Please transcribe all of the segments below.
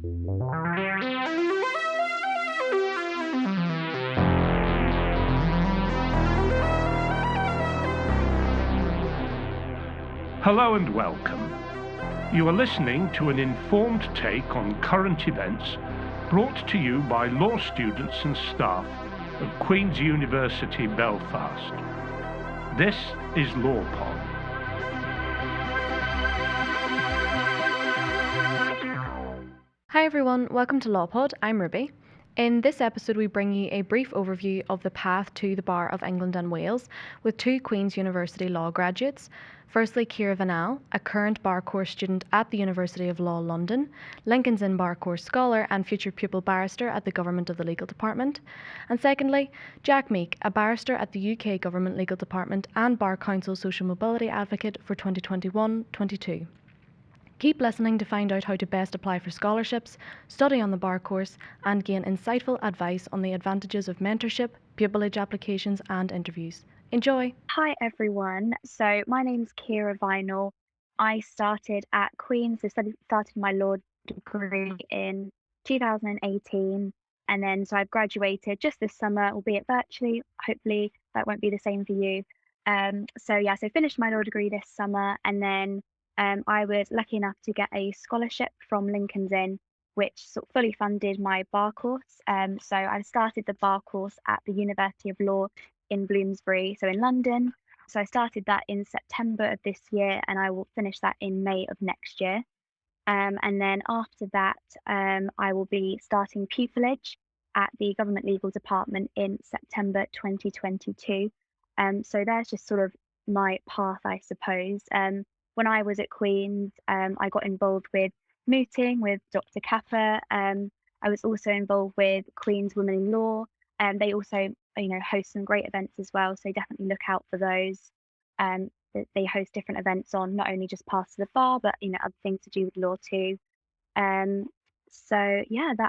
Hello and welcome. You are listening to an informed take on current events brought to you by law students and staff of Queen's University Belfast. This is LawPod. Hi everyone, welcome to LawPod. I'm Ruby. In this episode, we bring you a brief overview of the path to the Bar of England and Wales with two Queen's University law graduates. Firstly, Kiera Vinall, a current bar course student at the University of Law London, Lincoln's Inn Bar course scholar and future pupil barrister at the Government of the Legal Department. And secondly, Jack Meek, a barrister at the UK Government Legal Department and Bar Council Social Mobility Advocate for 2021-22. Keep listening to find out how to best apply for scholarships, study on the bar course, and gain insightful advice on the advantages of mentorship, pupillage applications, and interviews. Enjoy! Hi everyone, so my name's Kiera Vinall. I started at Queen's, so started my law degree in 2018, and then so I've graduated just this summer, albeit virtually. Hopefully that won't be the same for you. So finished my law degree this summer, and then I was lucky enough to get a scholarship from Lincoln's Inn, which sort of fully funded my bar course. So I started the bar course at the University of Law in Bloomsbury, so in London. So I started that in September of this year, and I will finish that in May of next year. And then after that, I will be starting pupillage at the Government Legal Department in September 2022. So there's just sort of my path, I suppose. When I was at Queen's, I got involved with mooting with Dr. Kappa. I was also involved with Queen's Women in Law. They also, host some great events as well. So definitely look out for those. They host different events on not only just Paths to the Bar, but other things to do with law too. That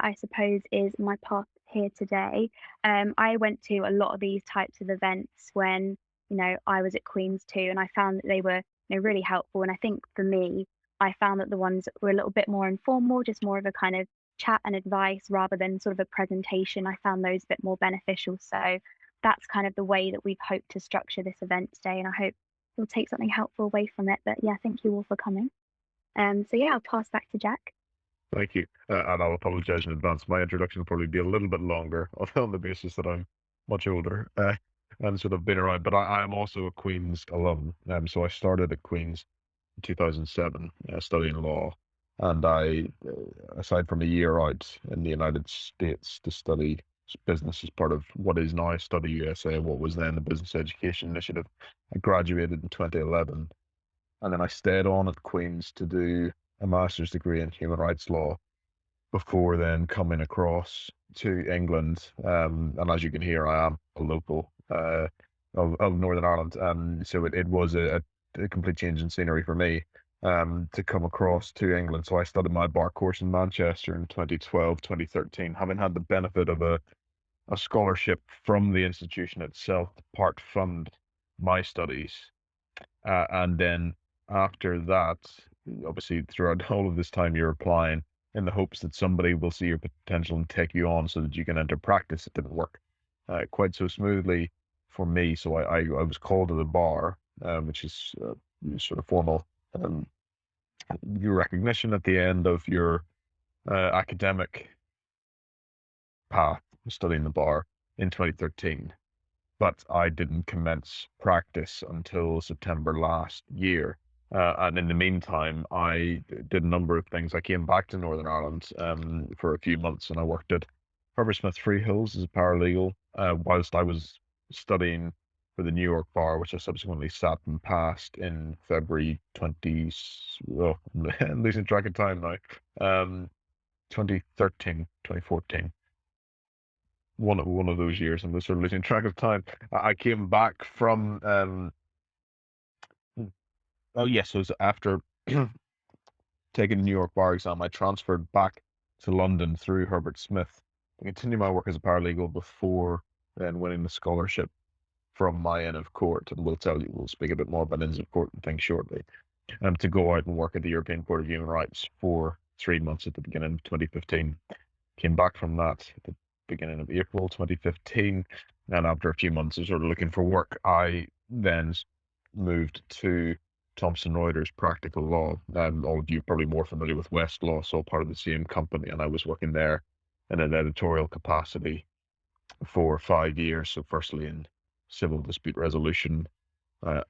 I suppose is my path here today. I went to a lot of these types of events when I was at Queen's too, and I found that they were really helpful. And I think for me, I found that the ones that were a little bit more informal, just more of a kind of chat and advice rather than sort of a presentation, I found those a bit more beneficial. So that's kind of the way that we've hoped to structure this event today, and I hope you'll take something helpful away from it. But yeah, thank you all for coming. I'll pass back to Jack. Thank you. And I'll apologize in advance. My introduction will probably be a little bit longer on the basis that I'm much older and sort of been around. But I am also a Queen's alum. So I started at Queen's in 2007 studying law. And I, aside from a year out in the United States to study business as part of what is now Study USA, what was then the Business Education Initiative, I graduated in 2011. And then I stayed on at Queen's to do a master's degree in human rights law before then coming across to England. And as you can hear, I am a local of Northern Ireland. So it was a complete change in scenery for me to come across to England. So I studied my bar course in Manchester in 2012, 2013, having had the benefit of a scholarship from the institution itself to part fund my studies. And then after that, obviously throughout all of this time, you're applying in the hopes that somebody will see your potential and take you on so that you can enter practice. It didn't work quite so smoothly for me. So I was called to the bar, which is sort of formal your recognition at the end of your academic path studying the bar in 2013. But I didn't commence practice until September last year. And in the meantime, I did a number of things. I came back to Northern Ireland for a few months, and I worked at Herbert Smith Freehills as a paralegal whilst I was studying for the New York bar, which I subsequently sat and passed in February 20. Oh, I'm losing track of time now. 2013, 2014. One of those years, I'm sort of losing track of time. I came back from so after taking the New York bar exam, I transferred back to London through Herbert Smith to continue my work as a paralegal before then winning the scholarship from my Inn of Court. And we'll speak a bit more about Inns of Court and things shortly. To go out and work at the European Court of Human Rights for 3 months at the beginning of 2015. Came back from that at the beginning of April 2015, and after a few months of sort of looking for work, I then moved to Thomson Reuters Practical Law. All of you are probably more familiar with Westlaw, so part of the same company, and I was working there in an editorial capacity for 5 years. So firstly in civil dispute resolution,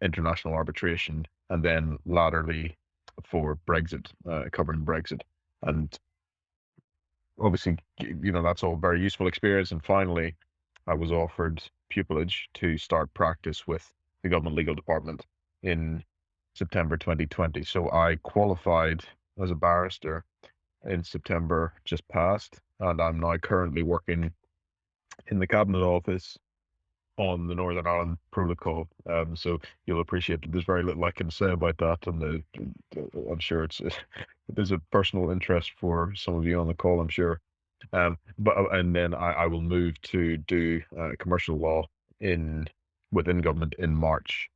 international arbitration, and then latterly for Brexit, covering Brexit. And obviously, that's all very useful experience. And finally, I was offered pupillage to start practice with the government legal department in September 2020. So I qualified as a barrister in September just past, and I'm now currently working in the Cabinet Office on the Northern Ireland Protocol. So you'll appreciate that there's very little I can say about that, and I'm sure there's a personal interest for some of you on the call, I'm sure. And then I will move to do commercial law within government in March,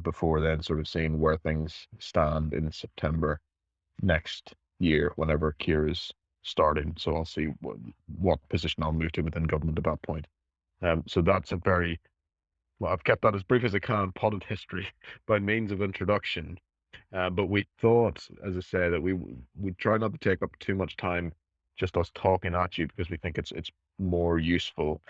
before then sort of seeing where things stand in September next year, whenever Kiera's starting. So I'll see what position I'll move to within government at that point. So that's well, I've kept that as brief as I can, potted history by means of introduction. But we thought, as I say, that we try not to take up too much time just us talking at you, because we think it's more useful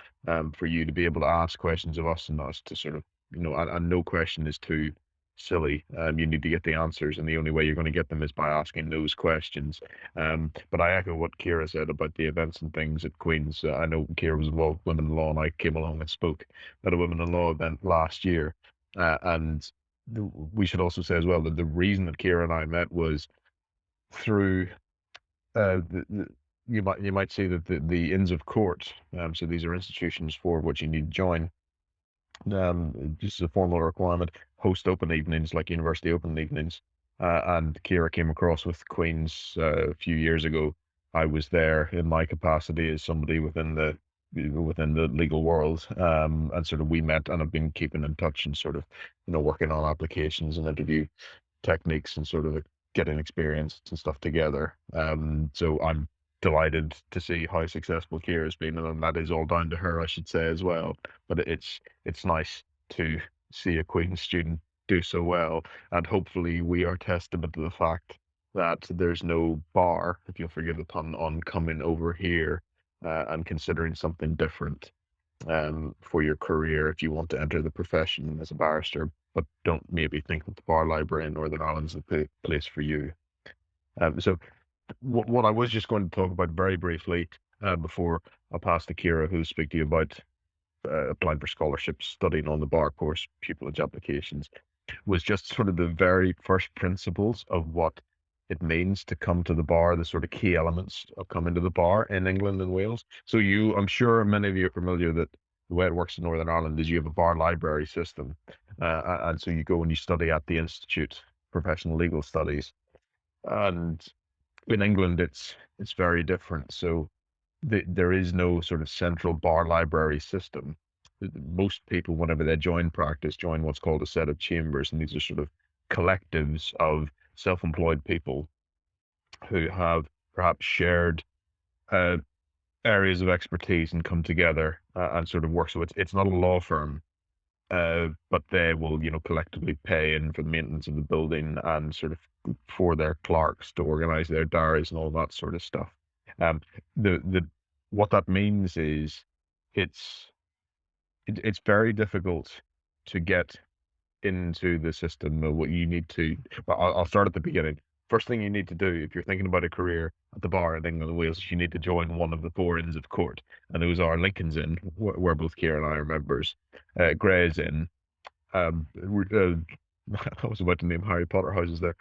for you to be able to ask questions of us and us to sort of, and no question is too silly. You need to get the answers, and the only way you're going to get them is by asking those questions. But I echo what Kiera said about the events and things at Queen's. I know Kiera was involved with Women in Law, and I came along and spoke at a Women in Law event last year. And we should also say as well that the reason that Kiera and I met was through you might see that the Inns of Court. So these are institutions for which you need to join. Just as a formal requirement, host open evenings like university open evenings. And Kiera came across with Queen's a few years ago. I was there in my capacity as somebody within the legal world, and sort of we met and have been keeping in touch and sort of working on applications and interview techniques and sort of getting experience and stuff together. So I'm delighted to see how successful Kiera's been, and that is all down to her, I should say, as well. But it's nice to see a Queen's student do so well, and hopefully we are testament to the fact that there's no bar, if you'll forgive the pun, on coming over here and considering something different for your career if you want to enter the profession as a barrister, but don't maybe think that the bar library in Northern Ireland is the place for you. So what I was just going to talk about very briefly before I pass to Kiera, who'll speak to you about applying for scholarships, studying on the bar course, pupillage applications, was just sort of the very first principles of what it means to come to the bar, the sort of key elements of coming to the bar in England and Wales. So I'm sure many of you are familiar that the way it works in Northern Ireland is you have a bar library system. And so you go and you study at the Institute, Professional Legal Studies. And in England, it's very different. So there is no sort of central bar library system. Most people, whenever they join practice, join what's called a set of chambers, and these are sort of collectives of self-employed people who have perhaps shared areas of expertise and come together and sort of work. So it's not a law firm, but they will, collectively pay in for the maintenance of the building and sort of for their clerks to organize their diaries and all that sort of stuff. What that means is it's very difficult to get into the system. What you need to, well, I'll start at the beginning. First thing you need to do if you're thinking about a career at the bar in England and Wales, you need to join one of the 4 Inns of Court, and those are Lincoln's Inn, where both Kiera and I are members, Gray's Inn, I was about to name Harry Potter houses there,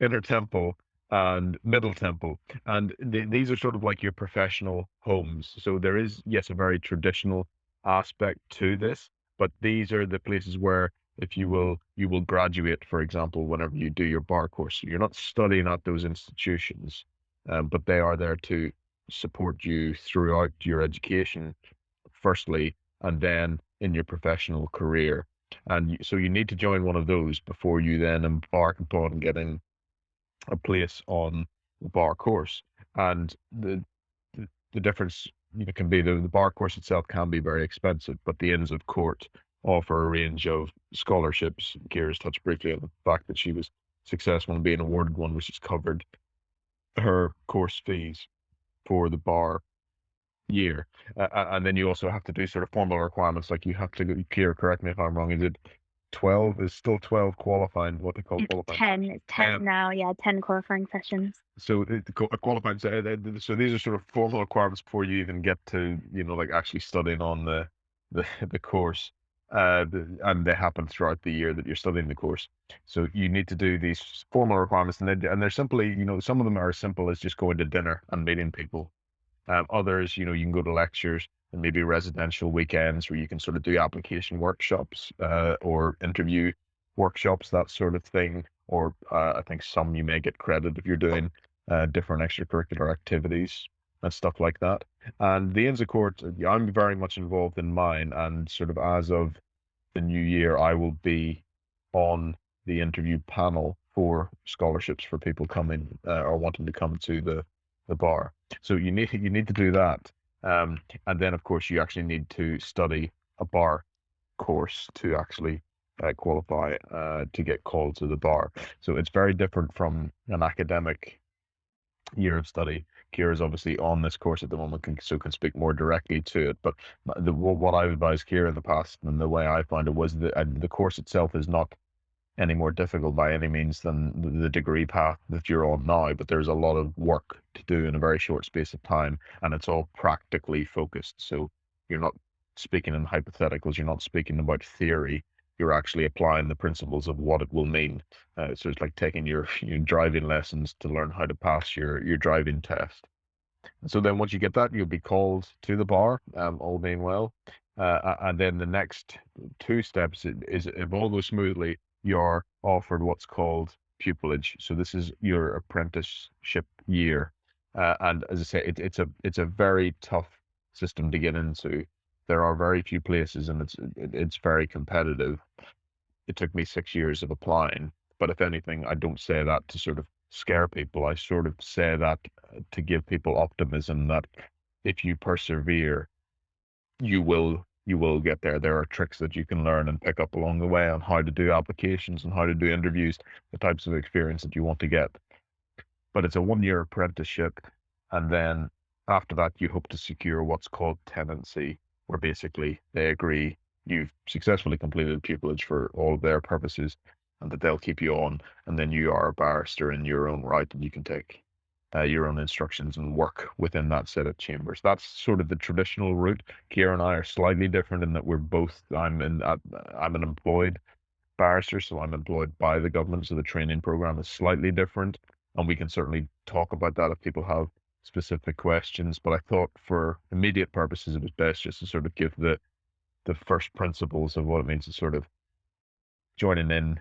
Inner Temple and Middle Temple, and these are sort of like your professional homes. So there is, yes, a very traditional aspect to this, but these are the places where if you will graduate, for example, whenever you do your bar course. So you're not studying at those institutions, but they are there to support you throughout your education, firstly, and then in your professional career. And so you need to join one of those before you then embark upon getting a place on bar course. And the difference, can be the bar course itself can be very expensive, but the Inns of Court offer a range of scholarships. Kiera's touched briefly on the fact that she was successful in being awarded one, which has covered her course fees for the bar year. And then you also have to do sort of formal requirements, like you have to, Kiera, correct me if I'm wrong, is it 12? Is still 12 qualifying, what they call It's qualifying? 10. It's 10 now. Yeah, 10 qualifying sessions. So qualifying, so these are sort of formal requirements before you even get to, like actually studying on the course. And they happen throughout the year that you're studying the course. So you need to do these formal requirements, and they're simply, some of them are as simple as just going to dinner and meeting people. Others, you can go to lectures and maybe residential weekends where you can sort of do application workshops, or interview workshops, that sort of thing. Or I think some you may get credit if you're doing different extracurricular activities and stuff like that. And the Inns of Court, I'm very much involved in mine, and sort of as of the new year, I will be on the interview panel for scholarships for people coming or wanting to come to the bar. So you need to do that, and then of course you actually need to study a bar course to actually qualify to get called to the bar. So it's very different from an academic year of study. Kiera's obviously on this course at the moment, can speak more directly to it. But what I've advised Kiera in the past, and the way I find it, was that the course itself is not any more difficult by any means than the degree path that you're on now, but there's a lot of work to do in a very short space of time, and it's all practically focused. So you're not speaking in hypotheticals, you're not speaking about theory, you're actually applying the principles of what it will mean. So it's like taking your driving lessons to learn how to pass your driving test. So then once you get that, you'll be called to the bar, all being well. And then the next two steps is if all goes smoothly, you're offered what's called pupillage. So this is your apprenticeship year. And as I say, it's a very tough system to get into. There are very few places, and it's very competitive. It took me 6 years of applying, but if anything, I don't say that to sort of scare people. I sort of say that to give people optimism that if you persevere, you will get there. There are tricks that you can learn and pick up along the way on how to do applications and how to do interviews, the types of experience that you want to get. But it's a 1 year apprenticeship, and then after that, you hope to secure what's called tenancy, where basically they agree you've successfully completed pupillage for all of their purposes, and that they'll keep you on, and then you are a barrister in your own right, and you can take your own instructions and work within that set of chambers. That's sort of the traditional route. Kiera and I are slightly different in that I'm an employed barrister, so I'm employed by the government, so the training program is slightly different, and we can certainly talk about that if people have specific questions. But I thought for immediate purposes, it was best just to sort of give the first principles of what it means to sort of joining in,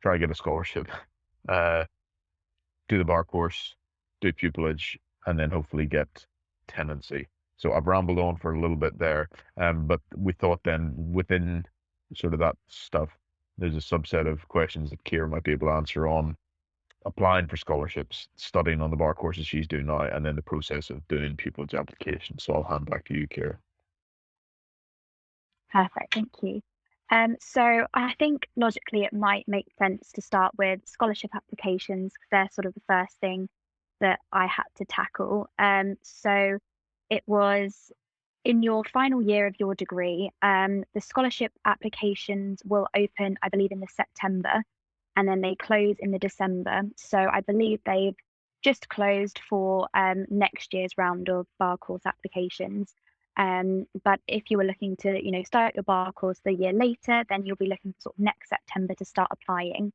try to get a scholarship, uh, do the bar course, do pupillage, and then hopefully get tenancy. So I've rambled on for a little bit there, but we thought then within sort of that stuff, there's a subset of questions that Kiera might be able to answer on applying for scholarships, studying on the bar courses she's doing now, and then the process of doing pupillage application. So I'll hand back to you, Kiera. Perfect, thank you. So I think logically it might make sense to start with scholarship applications because they're sort of the first thing that I had to tackle. So it was in your final year of your degree, the scholarship applications will open, I believe, in the September, and then they close in the December. So I believe they've just closed for next year's round of bar course applications. But if you were looking to, start your bar course the year later, then you'll be looking for sort of next September to start applying.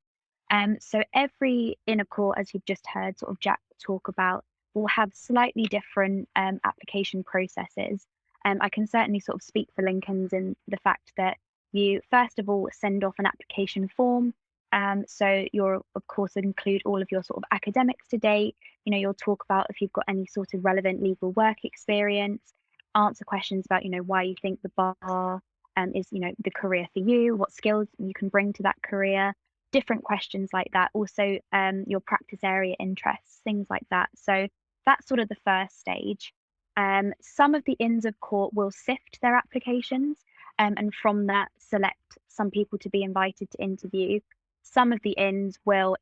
So every inner court, as you've just heard sort of Jack talk about, will have slightly different application processes. I can certainly sort of speak for Lincoln's in the fact that you first of all send off an application form. So you'll of course include all of your sort of academics to date. You'll talk about if you've got any sort of relevant legal work experience, answer questions about why you think the bar is the career for you, what skills you can bring to that career. different questions like that. Also, your practice area interests, things like that. So that's sort of the first stage. Some of the Inns of Court will sift their applications, and from that select some people to be invited to interview. Some of the inns will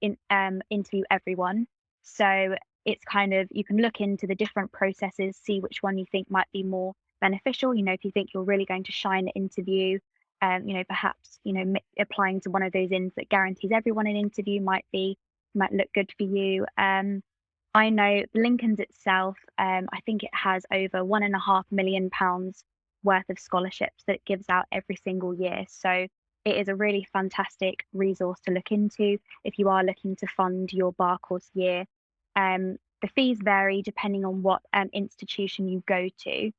interview everyone. So it's kind of, you can look into the different processes, see which one you think might be more beneficial. If you think you're really going to shine at interview, perhaps, applying to one of those inns that guarantees everyone an interview might look good for you. I know Lincoln's itself, I think it has over £1.5 million worth of scholarships that it gives out every single year. So it is a really fantastic resource to look into if you are looking to fund your bar course year. The fees vary depending on what institution you go to.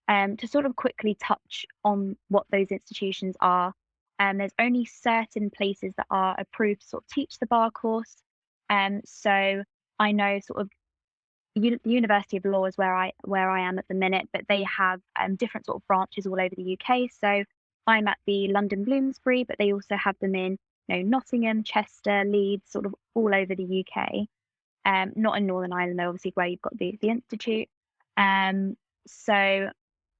To sort of quickly touch on what those institutions are, there's only certain places that are approved to sort of teach the bar course. So I know sort of the University of Law is where I am at the minute, but they have different sort of branches all over the UK. So I'm at the London Bloomsbury, but they also have them in Nottingham, Chester, Leeds, sort of all over the UK. Not in Northern Ireland, though, obviously, where you've got the institute. So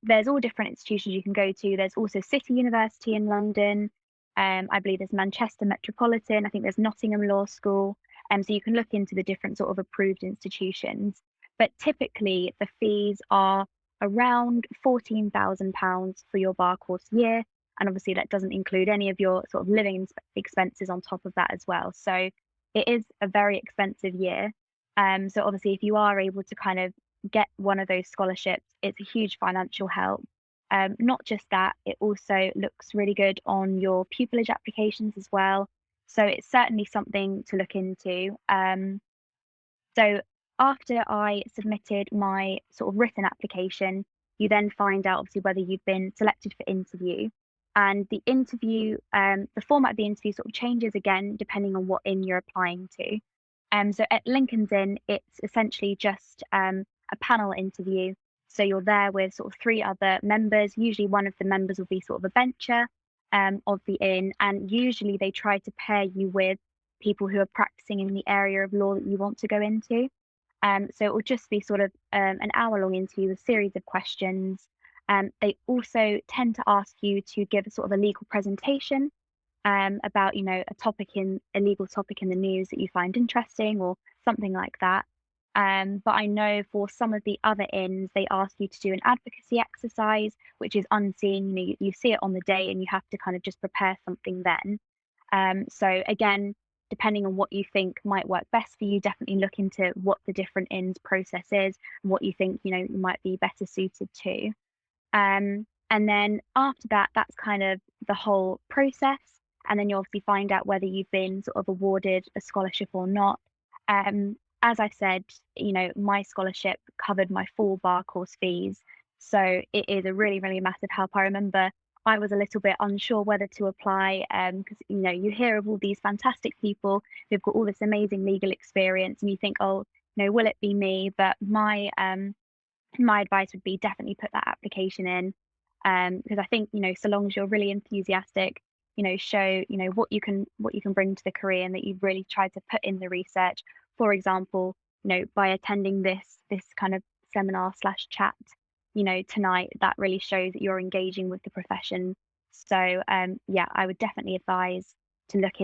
there's all different institutions you can go to. There's also City University in London. I believe there's Manchester Metropolitan. I think there's Nottingham Law School. So you can look into the different sort of approved institutions. But typically the fees are around £14,000 for your bar course year. And obviously that doesn't include any of your sort of living expenses on top of that as well. So it is a very expensive year. So obviously if you are able to kind of get one of those scholarships, it's a huge financial help. Not just that, it also looks really good on your pupillage applications as well. So it's certainly something to look into. So after I submitted my sort of written application, you then find out obviously whether you've been selected for interview. And the interview, the format of the interview sort of changes again depending on what inn you're applying to. So at Lincoln's Inn, it's essentially just a panel interview. So you're there with sort of 3 other members. Usually one of the members will be sort of a bencher of the inn, and usually they try to pair you with people who are practicing in the area of law that you want to go into. So it will just be sort of an hour-long interview with a series of questions. They also tend to ask you to give a sort of a legal presentation about, a legal topic in the news that you find interesting or something like that. But I know for some of the other inns, they ask you to do an advocacy exercise, which is unseen. You see it on the day and you have to kind of just prepare something then. So again, depending on what you think might work best for you, definitely look into what the different inns process is and what you think, you might be better suited to. And then after that, that's kind of the whole process. And then you obviously find out whether you've been sort of awarded a scholarship or not. As I said, my scholarship covered my full bar course fees. So it is a really, really massive help. I remember I was a little bit unsure whether to apply because, you hear of all these fantastic people who've got all this amazing legal experience and you think, oh, will it be me? But my advice would be definitely put that application in because I think, so long as you're really enthusiastic, show, what you can bring to the career and that you've really tried to put in the research. For example, by attending this kind of seminar/chat, tonight, that really shows that you're engaging with the profession. So yeah, I would definitely advise to look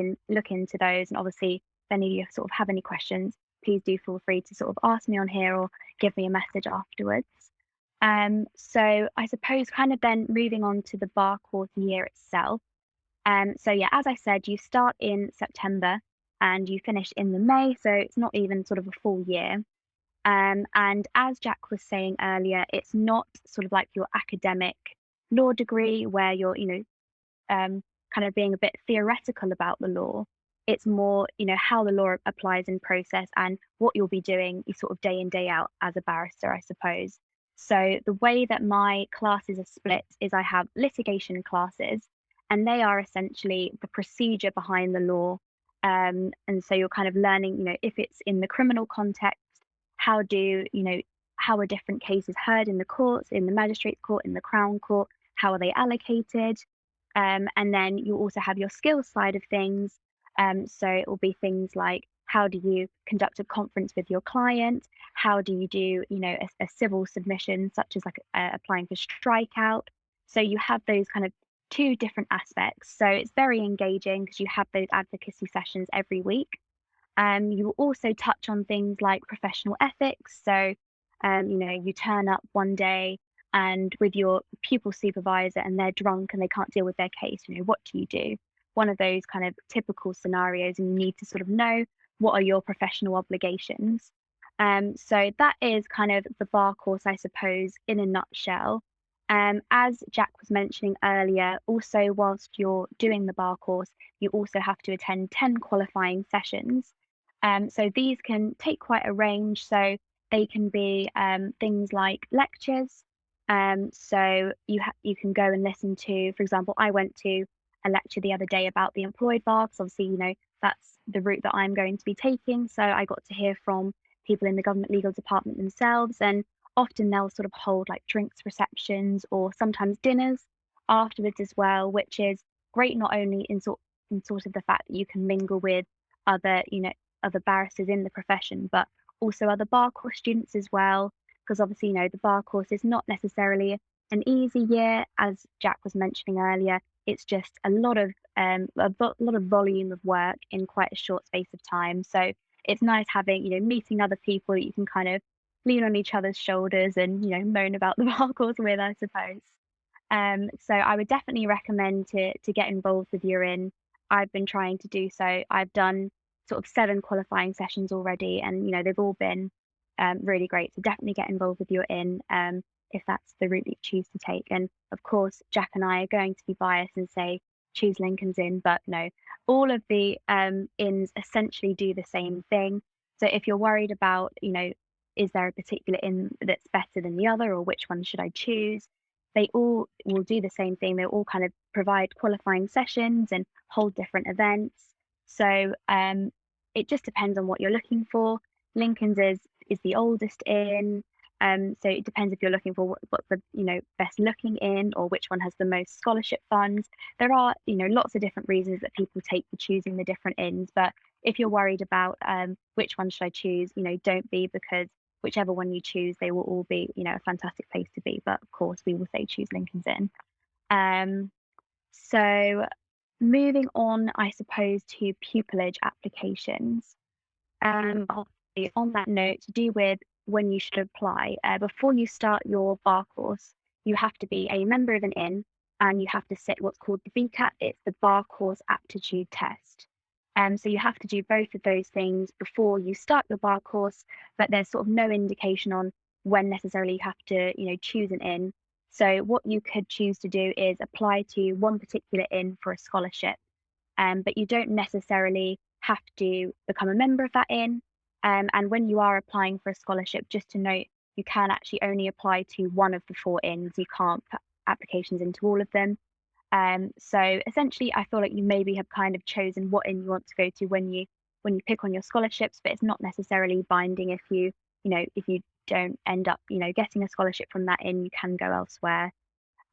into those. And obviously, if any of you sort of have any questions, please do feel free to sort of ask me on here or give me a message afterwards. So I suppose kind of then moving on to the bar course year itself. So yeah, as I said, you start in September and you finish in the May, so it's not even sort of a full year. And as Jack was saying earlier, it's not sort of like your academic law degree where you're, kind of being a bit theoretical about the law. It's more, how the law applies in process and what you'll be doing sort of day in, day out as a barrister, I suppose. So the way that my classes are split is I have litigation classes, and they are essentially the procedure behind the law. And so you're kind of learning, if it's in the criminal context, how are different cases heard in the courts, in the magistrate's court, in the Crown Court, how are they allocated? And then you also have your skills side of things, So it will be things like, how do you conduct a conference with your client? How do you do, a civil submission, such as like applying for strikeout? So you have those kind of two different aspects. So it's very engaging because you have those advocacy sessions every week. You will also touch on things like professional ethics. So, you turn up one day and with your pupil supervisor and they're drunk and they can't deal with their case, what do you do? One of those kind of typical scenarios, and you need to sort of know what are your professional obligations. So that is kind of the bar course, I suppose, in a nutshell. As Jack was mentioning earlier, also whilst you're doing the bar course, you also have to attend 10 qualifying sessions. So these can take quite a range. So they can be things like lectures. So you can go and listen to, for example, I went to a lecture the other day about the employed bar, because obviously, that's the route that I'm going to be taking. So I got to hear from people in the government legal department themselves, and often they'll sort of hold like drinks receptions or sometimes dinners afterwards as well, which is great not only in sort of the fact that you can mingle with other, other barristers in the profession, but also other bar course students as well. Because obviously, the bar course is not necessarily an easy year, as Jack was mentioning earlier. It's just a lot of lot of volume of work in quite a short space of time. So it's nice having, meeting other people that you can kind of lean on each other's shoulders and, moan about the bar course with, I suppose. So I would definitely recommend to get involved with your in. I've been trying to do so. I've done sort of 7 qualifying sessions already, and they've all been really great. So definitely get involved with your in if that's the route that you choose to take. And of course, Jack and I are going to be biased and say choose Lincoln's Inn, but no, all of the inns essentially do the same thing. So if you're worried about, is there a particular inn that's better than the other, or which one should I choose? They all will do the same thing. They all kind of provide qualifying sessions and hold different events. So it just depends on what you're looking for. Lincoln's is the oldest inn. So it depends if you're looking for what's the best looking inn, or which one has the most scholarship funds. There are lots of different reasons that people take for choosing the different inns. But if you're worried about which one should I choose, don't be, because whichever one you choose, they will all be a fantastic place to be. But of course, we will say choose Lincoln's Inn. So moving on, I suppose, to pupillage applications. Obviously, on that note, to do with when you should apply, before you start your bar course, you have to be a member of an inn, and you have to sit what's called the BCAT. It's the bar course aptitude test. So you have to do both of those things before you start your bar course, but there's sort of no indication on when necessarily you have to, choose an inn. So what you could choose to do is apply to one particular inn for a scholarship, but you don't necessarily have to become a member of that inn. And when you are applying for a scholarship, just to note, you can actually only apply to one of the 4 inns. You can't put applications into all of them. So essentially, I feel like you maybe have kind of chosen what inn you want to go to when you pick on your scholarships, but it's not necessarily binding. If you don't end up getting a scholarship from that inn, you can go elsewhere.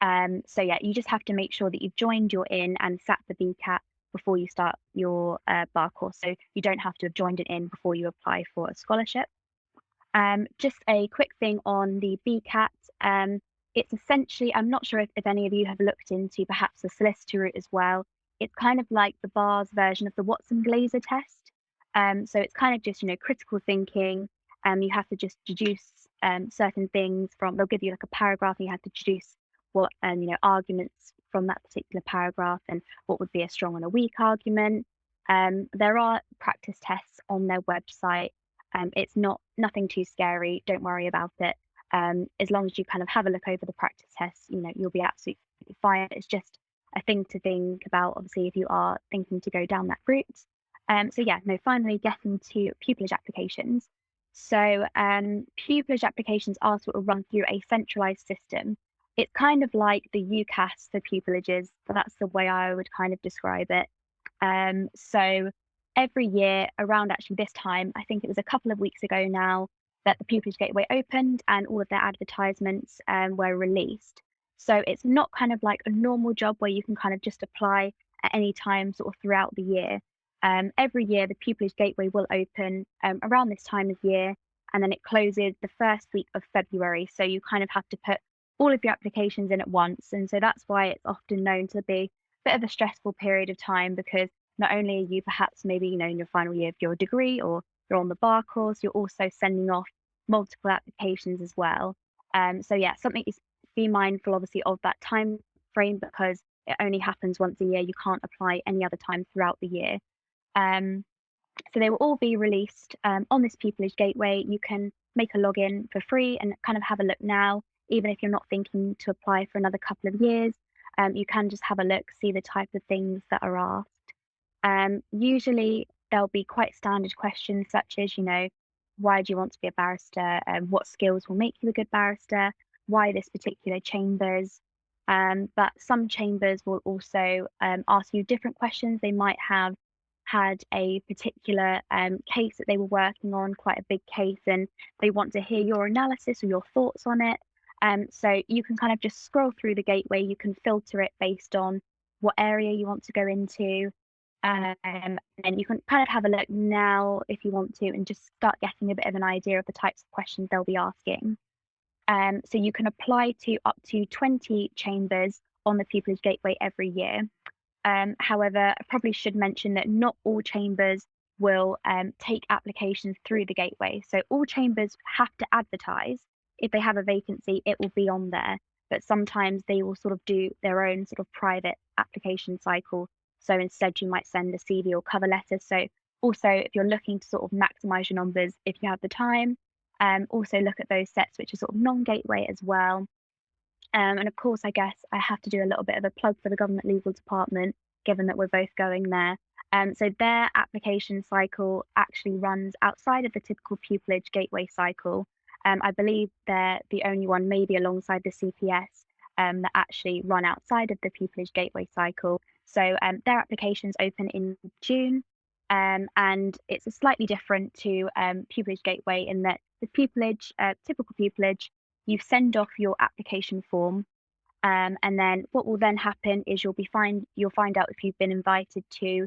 So yeah, you just have to make sure that you've joined your inn and sat the BCAT before you start your bar course. So you don't have to have joined an inn before you apply for a scholarship. Just a quick thing on the BCAT. It's essentially, I'm not sure if any of you have looked into perhaps the solicitor route as well. It's kind of like the bar's version of the Watson-Glaser test. So it's kind of just, critical thinking. You have to just deduce certain things from, they'll give you like a paragraph, and you have to deduce what, arguments from that particular paragraph, and what would be a strong and a weak argument. There are practice tests on their website. It's nothing too scary. Don't worry about it. As long as you kind of have a look over the practice tests, you'll be absolutely fine. It's just a thing to think about, obviously, if you are thinking to go down that route. So yeah, no, finally getting to pupillage applications. So pupillage applications are sort of run through a centralized system. It's kind of like the UCAS for pupillages. That's the way I would kind of describe it. So every year around actually this time, I think it was a couple of weeks ago now, that the Pupillage Gateway opened and all of their advertisements were released. So it's not kind of like a normal job where you can kind of just apply at any time sort of throughout the year. Every year, the pupillage gateway will open around this time of year, and then it closes the first week of February. So you kind of have to put all of your applications in at once. And so that's why it's often known to be a bit of a stressful period of time, because not only are you perhaps maybe, in your final year of your degree, or you're on the bar course, you're also sending off multiple applications as well. So yeah, something is be mindful obviously of that time frame, because it only happens once a year. You can't apply any other time throughout the year. Um, so they will all be released on this pupillage gateway. You can make a login for free and kind of have a look now, even if you're not thinking to apply for another couple of years. You can just have a look, see the type of things that are asked. Usually there'll be quite standard questions such as, why do you want to be a barrister? What skills will make you a good barrister? Why this particular chambers? But some chambers will also ask you different questions. They might have had a particular case that they were working on, quite a big case, and they want to hear your analysis or your thoughts on it. So you can kind of just scroll through the gateway. You can filter it based on what area you want to go into. And you can kind of have a look now if you want to, and just start getting a bit of an idea of the types of questions they'll be asking. So you can apply to up to 20 chambers on the pupillage gateway every year. However, I probably should mention that not all chambers will take applications through the gateway. So all chambers have to advertise. If they have a vacancy, it will be on there. But sometimes they will sort of do their own sort of private application cycle. So instead, you might send a CV or cover letter. So also, if you're looking to sort of maximize your numbers, if you have the time, also look at those sets which are sort of non-gateway as well. And of course, I guess I have to do a little bit of a plug for the government legal department, given that we're both going there. So their application cycle actually runs outside of the typical pupillage gateway cycle. I believe they're the only one, maybe alongside the CPS, that actually run outside of the pupillage gateway cycle. So their applications open in June, and it's a slightly different to pupillage gateway in that the pupillage, typical pupillage, you send off your application form, and then what will then happen is you'll find out if you've been invited to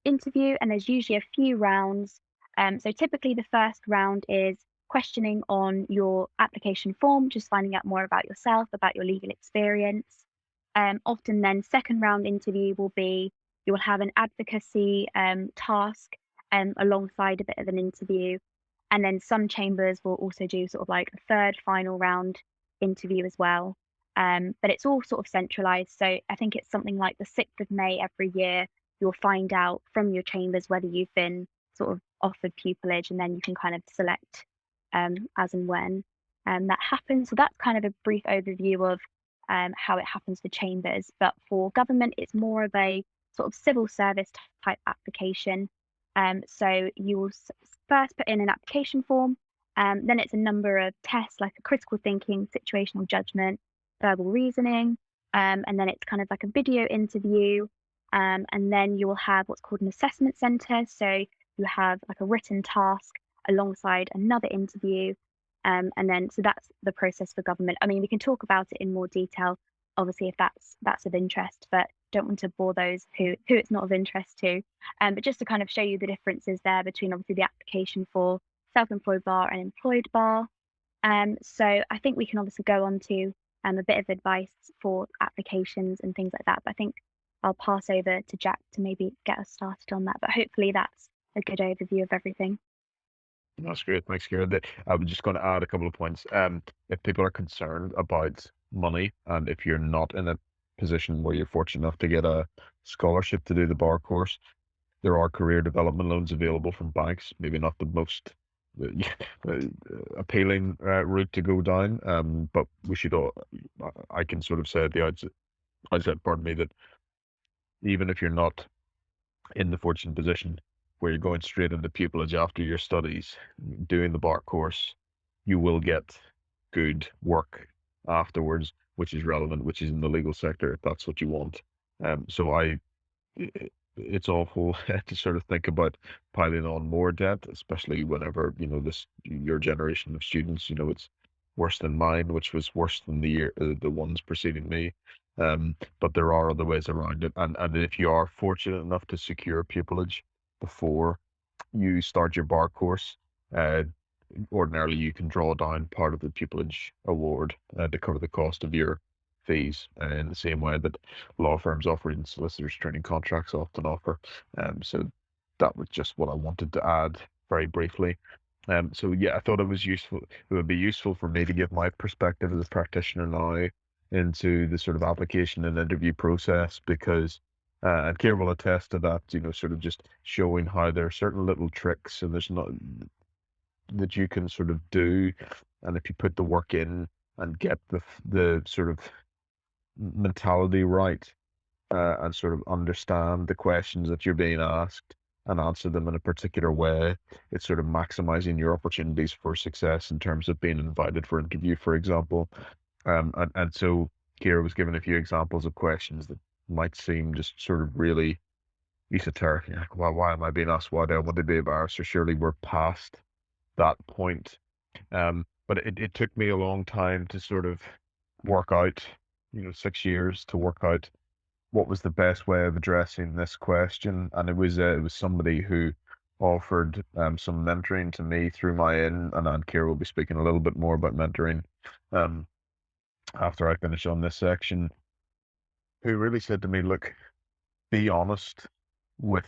interview, and there's usually a few rounds. So typically the first round is questioning on your application form, just finding out more about yourself, about your legal experience. Often then second round interview will be, you will have an advocacy task alongside a bit of an interview. And then some chambers will also do sort of like a third final round interview as well. But it's all sort of centralized. So I think it's something like the 6th of May every year, you'll find out from your chambers whether you've been sort of offered pupillage, and then you can kind of select as and when that happens. So that's kind of a brief overview of how it happens for chambers. But for government, it's more of a sort of civil service type application. So you will first put in an application form, then it's a number of tests like a critical thinking, situational judgment, verbal reasoning, and then it's kind of like a video interview, and then you will have what's called an assessment center. So you have like a written task alongside another interview, and then so that's the process for government. I mean, we can talk about it in more detail, obviously, if that's of interest, but don't want to bore those who it's not of interest to. But just to kind of show you the differences there between obviously the application for self-employed bar and employed bar. So I think we can obviously go on to a bit of advice for applications and things like that. But I think I'll pass over to Jack to maybe get us started on that. But hopefully that's a good overview of everything. That's great. Thanks, Kiera. I was just going to add a couple of points. If people are concerned about money, and if you're not in a position where you're fortunate enough to get a scholarship to do the bar course, there are career development loans available from banks. Maybe not the most appealing route to go down, but we should all. I can sort of say at the outset, pardon me, that even if you're not in the fortunate position where you're going straight into pupillage after your studies, doing the bar course, you will get good work afterwards, which is relevant, which is in the legal sector, if that's what you want. So it's awful to sort of think about piling on more debt, especially whenever, your generation of students, it's worse than mine, which was worse than the ones preceding me. But there are other ways around it, and if you are fortunate enough to secure pupillage before you start your bar course, uh, ordinarily you can draw down part of the pupillage award to cover the cost of your fees, in the same way that law firms offering solicitors training contracts often offer. So that was just what I wanted to add very briefly. So yeah, I thought it was useful. It would be useful for me to give my perspective as a practitioner now into the sort of application and interview process, because and Kier will attest to that, sort of just showing how there are certain little tricks and there's not that you can sort of do, and if you put the work in and get the sort of mentality right, and sort of understand the questions that you're being asked and answer them in a particular way, it's sort of maximizing your opportunities for success in terms of being invited for interview, for example. And so Kira was given a few examples of questions that might seem just sort of really esoteric. Like, why am I being asked why do I want to be a barrister? Surely we're past that point. But it took me a long time to sort of work out, 6 years to work out what was the best way of addressing this question. And it was somebody who offered some mentoring to me through my in, and Kira will be speaking a little bit more about mentoring um, after I finish on this section, who really said to me, look, be honest with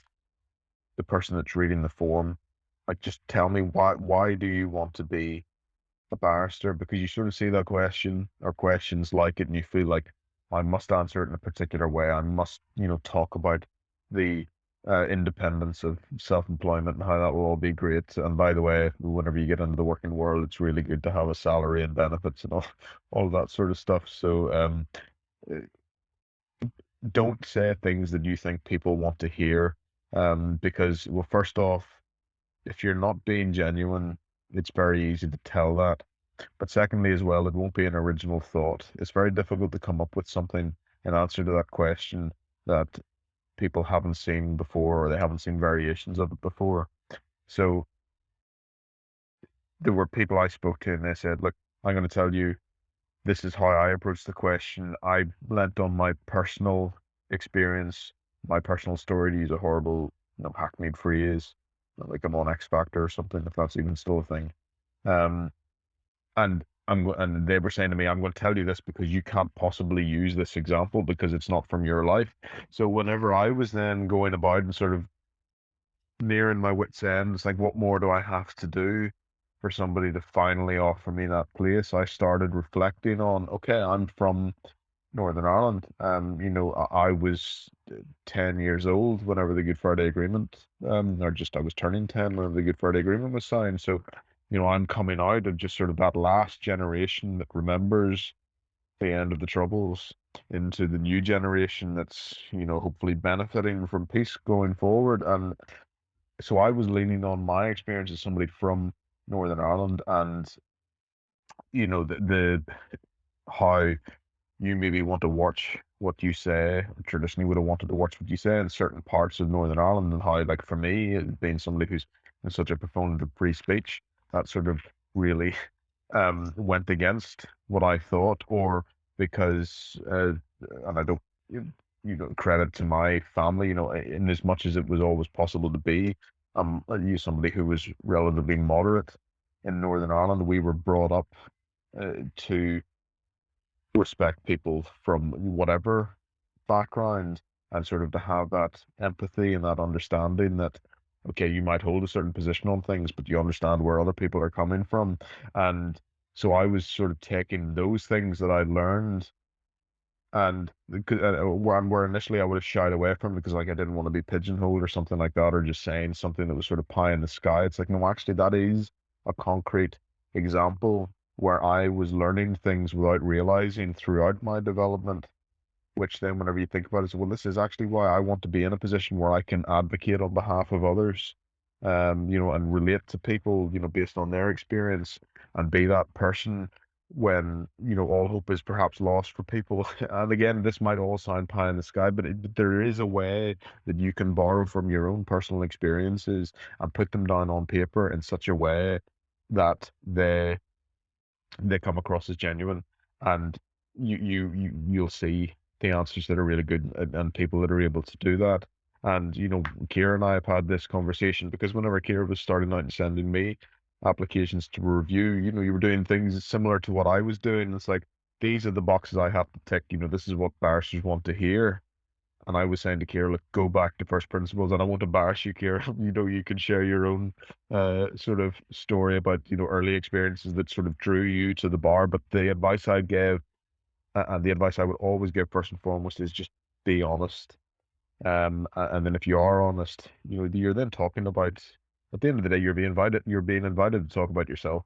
the person that's reading the form. Like, just tell me why do you want to be a barrister? Because you sort of see that question or questions like it, and you feel like I must answer it in a particular way. I must, talk about the independence of self-employment and how that will all be great. And by the way, whenever you get into the working world, it's really good to have a salary and benefits and all that sort of stuff. So uh, don't say things that you think people want to hear, because, well, first off, if you're not being genuine, it's very easy to tell that. But secondly, as well, it won't be an original thought. It's very difficult to come up with something in answer to that question that people haven't seen before, or they haven't seen variations of it before. So there were people I spoke to, and they said, look, I'm going to tell you, this is how I approach the question. I lent on my personal experience, my personal story, to use a horrible, hackneyed phrase, like I'm on X Factor or something, if that's even still a thing. Um, and they were saying to me, I'm going to tell you this because you can't possibly use this example because it's not from your life. So whenever I was then going about and sort of nearing my wit's end, it's like, what more do I have to do for somebody to finally offer me that place? I started reflecting on, okay, I'm from Northern Ireland. I was 10 years old whenever the Good Friday Agreement, or just I was turning 10 whenever the Good Friday Agreement was signed. So, I'm coming out of just sort of that last generation that remembers the end of the Troubles into the new generation that's, hopefully benefiting from peace going forward. And so I was leaning on my experience as somebody from Northern Ireland, and, the how you maybe want to watch what you say, traditionally would have wanted to watch what you say in certain parts of Northern Ireland, and how, like, for me, being somebody who's such a proponent of free speech, that sort of really went against what I thought, or because, and I don't, credit to my family, in as much as it was always possible to be, you somebody who was relatively moderate in Northern Ireland. We were brought up to respect people from whatever background, and sort of to have that empathy and that understanding that, okay, you might hold a certain position on things, but you understand where other people are coming from. And so I was sort of taking those things that I learned, and where initially I would have shied away from, because, like, I didn't want to be pigeonholed or something like that, or just saying something that was sort of pie in the sky. It's like, no, actually, that is a concrete example where I was learning things without realizing throughout my development, which then, whenever you think about it, so, well, this is actually why I want to be in a position where I can advocate on behalf of others, and relate to people, based on their experience, and be that person when, all hope is perhaps lost for people. And again, this might all sound pie in the sky, but there is a way that you can borrow from your own personal experiences and put them down on paper in such a way that they they come across as genuine, and you'll see the answers that are really good, and people that are able to do that. And Kiera and I have had this conversation because whenever Kiera was starting out and sending me applications to review, you were doing things similar to what I was doing. It's like, these are the boxes I have to tick. This is what barristers want to hear. And I was saying to Kira, look, go back to first principles. And I won't embarrass you, Kira. You can share your own sort of story about, early experiences that sort of drew you to the bar. But the advice I gave, and the advice I would always give first and foremost, is just be honest. And then if you are honest, you're then talking about, at the end of the day, you're being invited to talk about yourself.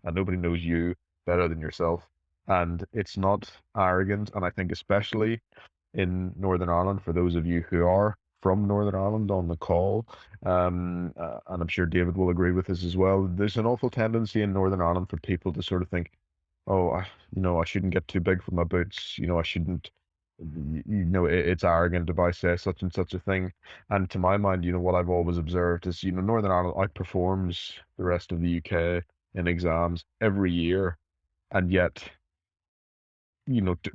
And nobody knows you better than yourself. And it's not arrogant. And I think especially in Northern Ireland, for those of you who are from Northern Ireland on the call, and I'm sure David will agree with this as well. There's an awful tendency in Northern Ireland for people to sort of think, oh, I shouldn't get too big for my boots. I shouldn't. It's arrogant if I say such and such a thing. And to my mind, what I've always observed is, Northern Ireland outperforms the rest of the UK in exams every year, and yet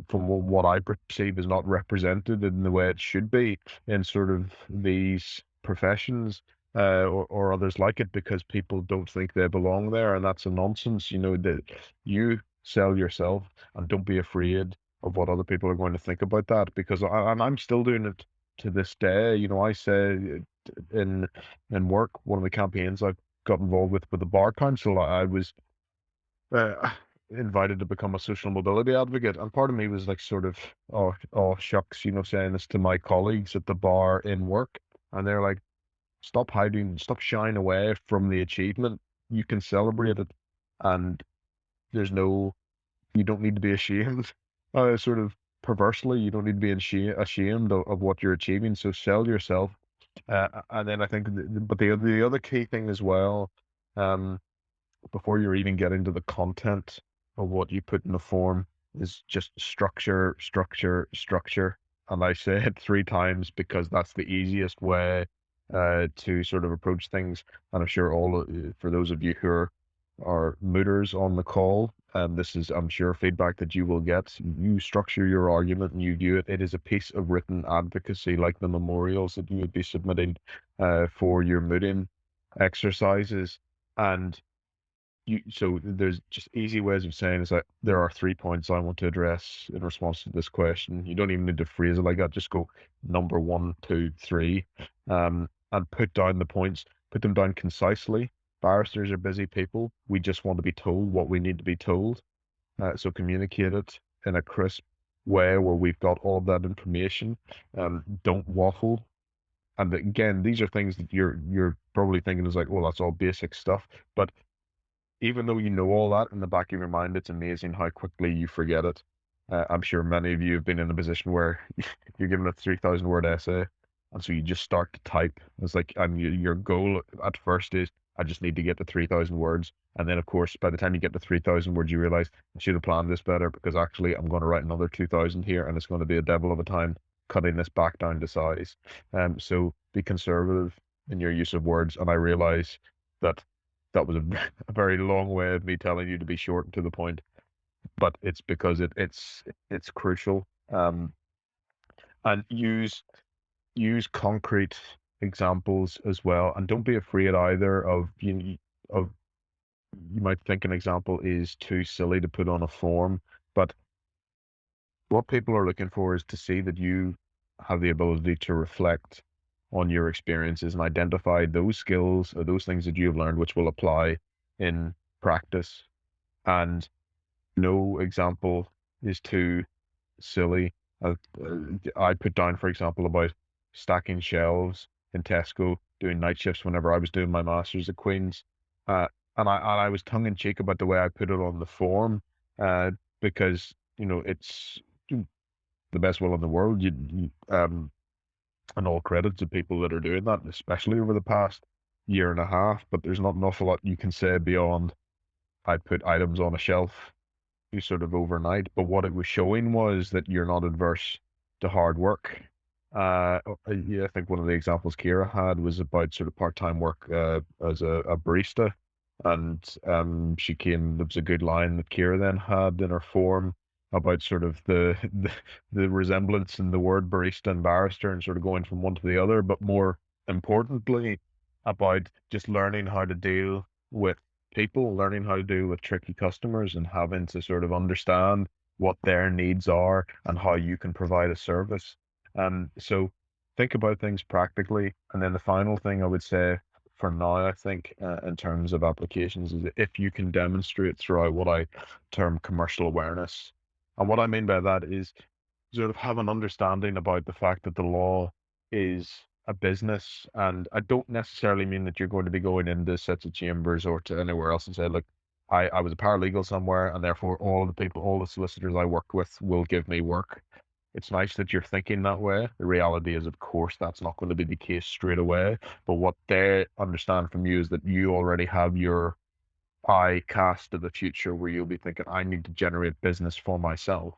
from what I perceive is not represented in the way it should be in sort of these professions, or others like it, because people don't think they belong there, and that's a nonsense. That you sell yourself, and don't be afraid of what other people are going to think about that, because and I'm still doing it to this day. I say in work, one of the campaigns I've got involved with the bar council, I was uh, invited to become a social mobility advocate, and part of me was like, sort of, oh shucks, saying this to my colleagues at the bar in work, and they're like, stop hiding, stop shying away from the achievement. You can celebrate it, and there's no, you don't need to be ashamed. Sort of perversely, you don't need to be ashamed of what you're achieving. So sell yourself, and then I think, but the other key thing as well, um before you're even getting to the content of what you put in the form, is just structure, structure, structure. And I say it three times because that's the easiest way to sort of approach things. And I'm sure for those of you who are mooters on the call, this is, I'm sure, feedback that you will get. You structure your argument and you view it. It is a piece of written advocacy, like the memorials that you would be submitting for your mooting exercises. And so there's just easy ways of saying, is that there are 3 points I want to address in response to this question. You don't even need to phrase it like that. Just go number one, two, three, and put down the points. Put them down concisely. Barristers are busy people. We just want to be told what we need to be told. So communicate it in a crisp way where we've got all of that information. Don't waffle. And again, these are things that you're probably thinking is like, well, that's all basic stuff. But even though you know all that in the back of your mind, it's amazing how quickly you forget it. I'm sure many of you have been in a position where you're given a 3,000 word essay, and so you just start to type. It's like, and your goal at first is, I just need to get to 3,000 words. And then, of course, by the time you get to 3,000 words, you realize, I should have planned this better, because actually I'm going to write another 2,000 here, and it's going to be a devil of a time cutting this back down to size. So be conservative in your use of words. And I realize that that was a very long way of me telling you to be short and to the point, but it's because it's crucial. And use concrete examples as well, and don't be afraid either of of you might think an example is too silly to put on a form, but what people are looking for is to see that you have the ability to reflect on your experiences and identify those skills or those things that you have learned which will apply in practice. And no example is too silly. I put down, for example, about stacking shelves in Tesco, doing night shifts whenever I was doing my master's at Queen's. Uh, and I was tongue in cheek about the way I put it on the form, uh, because it's the best will in the world. And all credit to people that are doing that, especially over the past year and a half. But there's not an awful lot you can say beyond, I put items on a shelf sort of overnight. But what it was showing was that you're not adverse to hard work. Yeah, I think one of the examples Kiera had was about sort of part-time work as a barista. and she came. There was a good line that Kiera then had in her form about sort of the resemblance in the word barista and barrister, and sort of going from one to the other, but more importantly about just learning how to deal with people, learning how to deal with tricky customers, and having to sort of understand what their needs are and how you can provide a service. So think about things practically. And then the final thing I would say for now, I think, in terms of applications, is that if you can demonstrate throughout what I term commercial awareness. And what I mean by that is sort of have an understanding about the fact that the law is a business. And I don't necessarily mean that you're going to be going into sets of chambers or to anywhere else and say, look, I was a paralegal somewhere, and therefore all the solicitors I work with will give me work. It's nice that you're thinking that way. The reality is, of course, that's not going to be the case straight away. But what they understand from you is that you already have your eye cast to the future where you'll be thinking, I need to generate business for myself.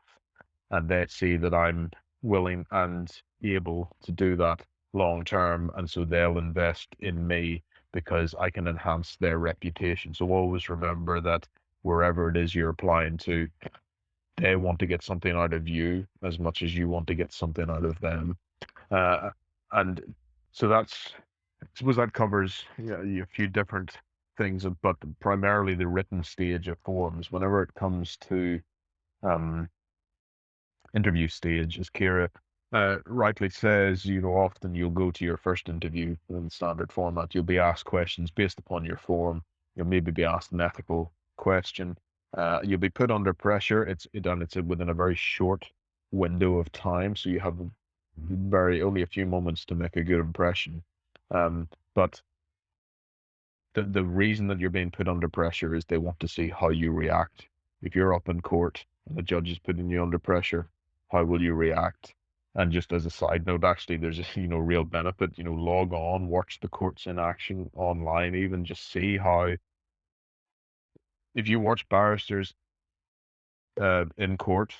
And they see that I'm willing and able to do that long term. And so they'll invest in me because I can enhance their reputation. So always remember that wherever it is you're applying to, they want to get something out of you as much as you want to get something out of them. Uh, and so I suppose that covers, a few different things, but primarily the written stage of forms. Whenever it comes to um, interview stage, as Kiera rightly says, often you'll go to your first interview in the standard format. You'll be asked questions based upon your form. You'll maybe be asked an ethical question. You'll be put under pressure. It's within a very short window of time, so you have very only a few moments to make a good impression. But the reason that you're being put under pressure is they want to see how you react. If you're up in court and the judge is putting you under pressure, how will you react? And just as a side note, actually, there's a real benefit. Log on, watch the courts in action online, even just see how. If you watch barristers in court,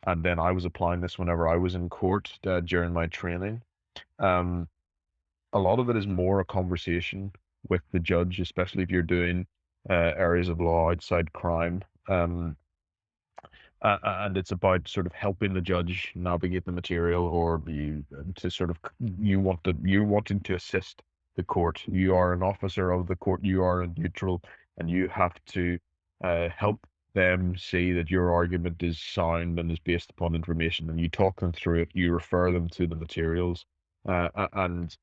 and then I was applying this whenever I was in court during my training. Um, a lot of it is more a conversation with the judge, especially if you're doing areas of law outside crime. And it's about sort of helping the judge navigate the material, or to sort of you wanting to assist the court. You are an officer of the court. You are a neutral, and you have to help them see that your argument is sound and is based upon information. And you talk them through it. You refer them to the materials, and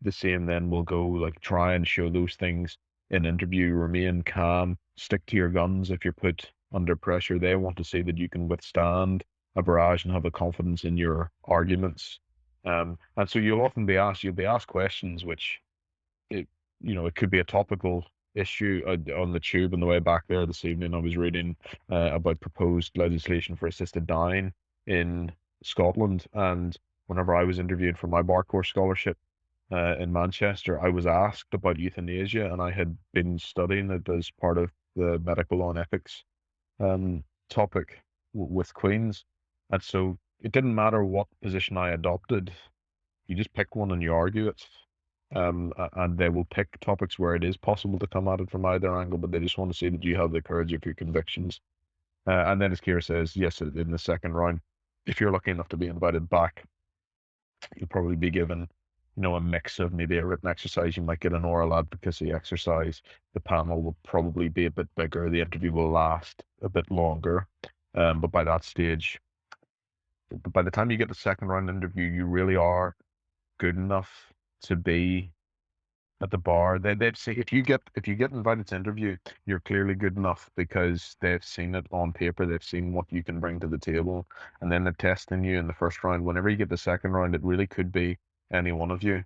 the same then will go, like, try and show those things in interview. Remain calm, stick to your guns. If you're put under pressure, they want to see that you can withstand a barrage and have a confidence in your arguments. And so you'll be asked questions which, it could be a topical issue. On the tube on the way back there this evening, I was reading about proposed legislation for assisted dying in Scotland. And whenever I was interviewed for my bar course scholarship in Manchester, I was asked about euthanasia, and I had been studying it as part of the medical law and ethics topic with Queen's. And so it didn't matter what position I adopted, you just pick one and you argue it. And they will pick topics where it is possible to come at it from either angle, but they just want to see that you have the courage of your convictions. And then, as Kiera says, yes, in the second round, if you're lucky enough to be invited back, you'll probably be given, a mix of maybe a written exercise. You might get an oral advocacy exercise. The panel will probably be a bit bigger. The interview will last a bit longer. But by that stage, by the time you get the second round interview, you really are good enough to be at the bar. They'd say if you get invited to interview, you're clearly good enough because they've seen it on paper. They've seen what you can bring to the table, and then they're testing you in the first round. Whenever you get the second round, it really could be any one of you.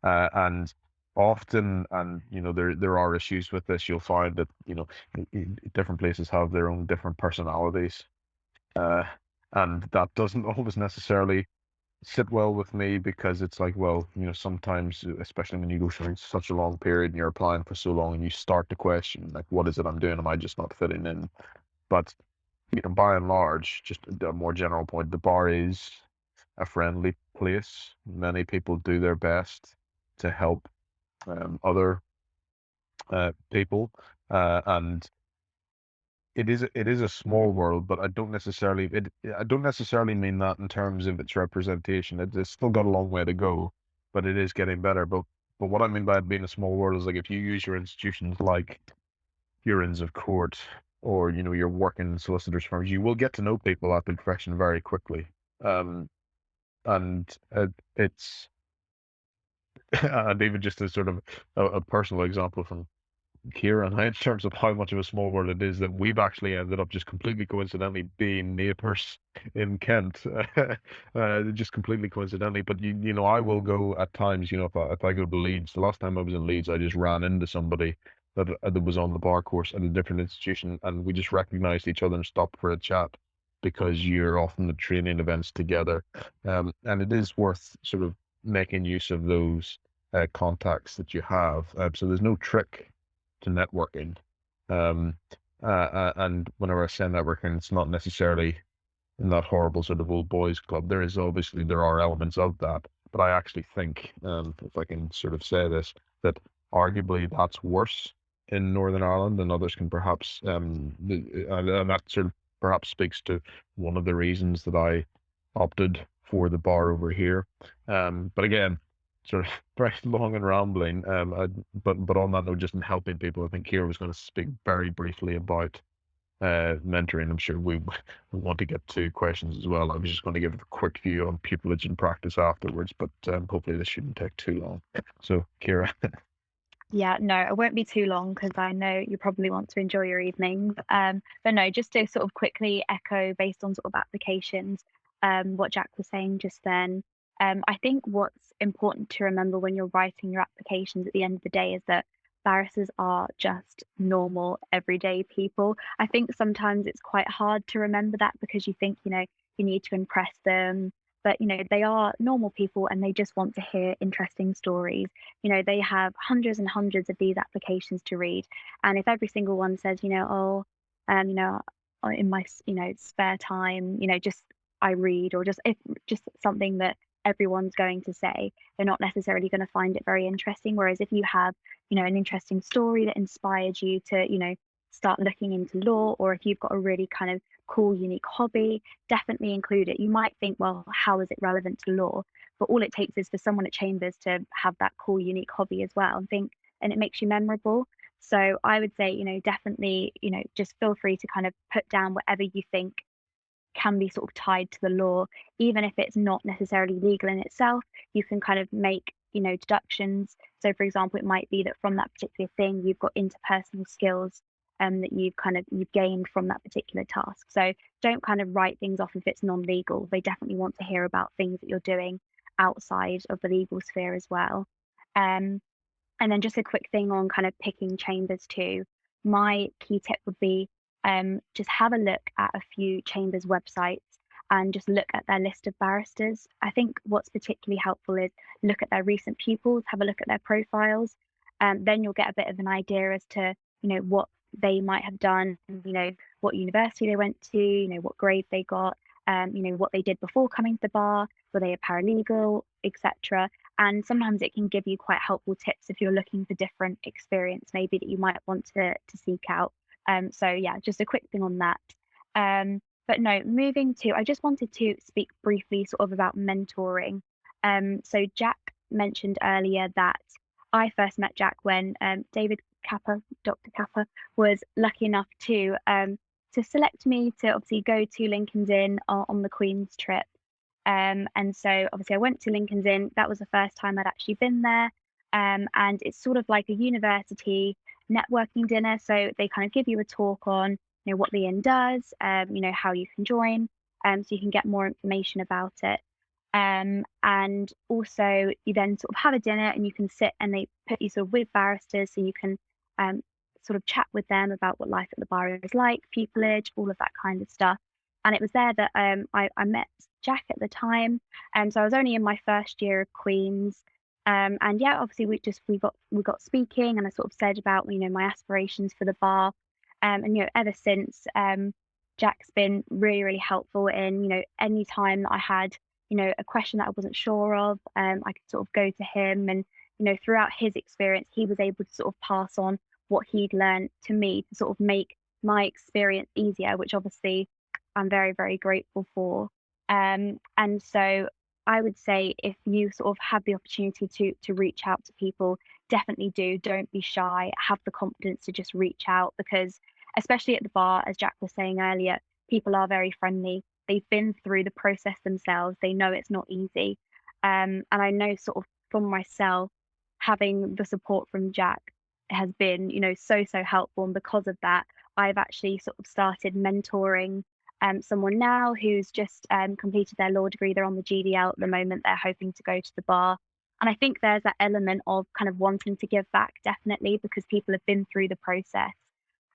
And often, and there are issues with this. You'll find that different places have their own different personalities, uh, and that doesn't always necessarily sit well with me, because it's like, well, sometimes, especially when you go through such a long period and you're applying for so long, and you start to question, like, what is it I'm doing? Am I just not fitting in? But, by and large, just a more general point, the bar is a friendly place. Many people do their best to help other people, and it is a small world, but I don't necessarily mean that in terms of its representation. It's still got a long way to go, but it is getting better. But what I mean by it being a small world is like if you use your institutions like your Inns of Court or your work in solicitors firms, you will get to know people at the profession very quickly. Um, and it's and even just as sort of a personal example from Kiera and I, in terms of how much of a small world it is, that we've actually ended up just completely coincidentally being neighbours in Kent, just completely coincidentally. But I will go at times. If I go to Leeds, the last time I was in Leeds, I just ran into somebody that was on the bar course at a different institution, and we just recognised each other and stopped for a chat because you're often at training events together, and it is worth sort of making use of those contacts that you have. So there's no trick to networking. Um, and whenever I say networking, it's not necessarily in that horrible sort of old boys club. There are elements of that, but I actually think, if I can sort of say this, that arguably that's worse in Northern Ireland, and others can perhaps, and that sort of perhaps speaks to one of the reasons that I opted for the bar over here. But again, sort of very long and rambling. But on that note, just in helping people, I think Kira was going to speak very briefly about mentoring. I'm sure we want to get to questions as well. I was just going to give a quick view on pupillage and practice afterwards, but hopefully this shouldn't take too long. So, Kira. Yeah, no, it won't be too long because I know you probably want to enjoy your evenings. But no, just to sort of quickly echo based on sort of applications, what Jack was saying just then. I think what's important to remember when you're writing your applications at the end of the day is that barristers are just normal, everyday people. I think sometimes it's quite hard to remember that because you think, you need to impress them, but they are normal people and they just want to hear interesting stories. They have hundreds and hundreds of these applications to read, and if every single one says, oh, um, you know, in my spare time, just I read, or just if just something that everyone's going to say, they're not necessarily going to find it very interesting. Whereas if you have, an interesting story that inspired you to, start looking into law, or if you've got a really kind of cool, unique hobby, definitely include it. You might think, well, how is it relevant to law? But all it takes is for someone at Chambers to have that cool, unique hobby as well, and it makes you memorable. So I would say, definitely, just feel free to kind of put down whatever you think can be sort of tied to the law, even if it's not necessarily legal in itself. You can kind of make, deductions. So for example, it might be that from that particular thing, you've got interpersonal skills that you've gained from that particular task. So don't kind of write things off if it's non-legal. They definitely want to hear about things that you're doing outside of the legal sphere as well. Um, and then just a quick thing on kind of picking chambers too. My key tip would be just have a look at a few chambers websites and just look at their list of barristers. I think what's particularly helpful is look at their recent pupils, have a look at their profiles. Then you'll get a bit of an idea as to, what they might have done, what university they went to, what grade they got, what they did before coming to the bar, were they a paralegal, etc. And sometimes it can give you quite helpful tips if you're looking for different experience, maybe that you might want to seek out. So yeah, just a quick thing on that. But no, moving to, I just wanted to speak briefly sort of about mentoring. So Jack mentioned earlier that I first met Jack when David Kappa, Dr. Kappa, was lucky enough to select me to obviously go to Lincoln's Inn on the Queen's trip. And so obviously I went to Lincoln's Inn. That was the first time I'd actually been there. And it's sort of like a university networking dinner. So they kind of give you a talk on, what the inn does, how you can join, so you can get more information about it. And also you then sort of have a dinner and you can sit and they put you sort of with barristers so you can sort of chat with them about what life at the bar is like, pupillage, all of that kind of stuff. And it was there that I met Jack at the time. So I was only in my first year of Queen's. And yeah, obviously we got speaking, and I sort of said about my aspirations for the bar. And ever since, Jack's been really, really helpful in any time that I had a question that I wasn't sure of, I could sort of go to him, and throughout his experience he was able to sort of pass on what he'd learned to me to sort of make my experience easier, which obviously I'm very, very grateful for. And so I would say if you sort of have the opportunity to reach out to people, definitely do. Don't be shy. Have the confidence to just reach out because, especially at the bar, as Jack was saying earlier, people are very friendly. They've been through the process themselves. They know it's not easy. And I know sort of from myself, having the support from Jack has been, so, so helpful. And because of that, I've actually sort of started mentoring someone now who's just completed their law degree. They're on the GDL at the moment. They're hoping to go to the bar. And I think there's that element of kind of wanting to give back, definitely, because people have been through the process.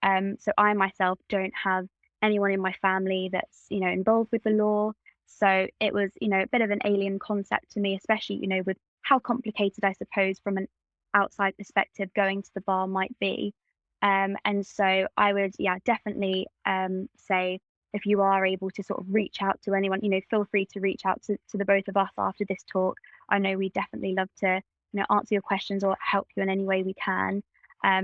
So I myself don't have anyone in my family that's, involved with the law. So it was, a bit of an alien concept to me, especially, with how complicated, I suppose, from an outside perspective, going to the bar might be. And so I would, yeah, definitely say if you are able to sort of reach out to anyone, feel free to reach out to the both of us after this talk. I know we definitely love to, answer your questions or help you in any way we can.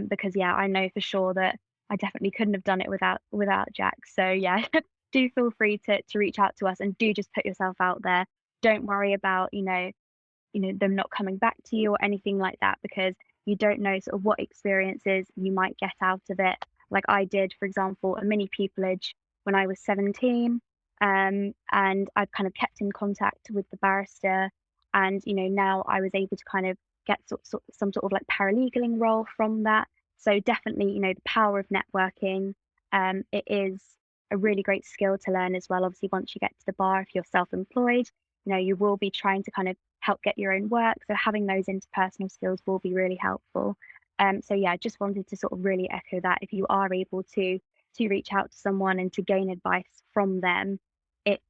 Because yeah, I know for sure that I definitely couldn't have done it without Jack. So yeah, do feel free to reach out to us and do just put yourself out there. Don't worry about, them not coming back to you or anything like that because you don't know sort of what experiences you might get out of it. Like I did, for example, a mini pupillage when I was 17. And I've kind of kept in contact with the barrister. And, now I was able to kind of get some sort of like paralegaling role from that. So definitely, the power of networking. It is a really great skill to learn as well. Obviously, once you get to the bar, if you're self-employed, you will be trying to kind of help get your own work. So having those interpersonal skills will be really helpful. So yeah, I just wanted to sort of really echo that if you are able to reach out to someone and to gain advice from them, it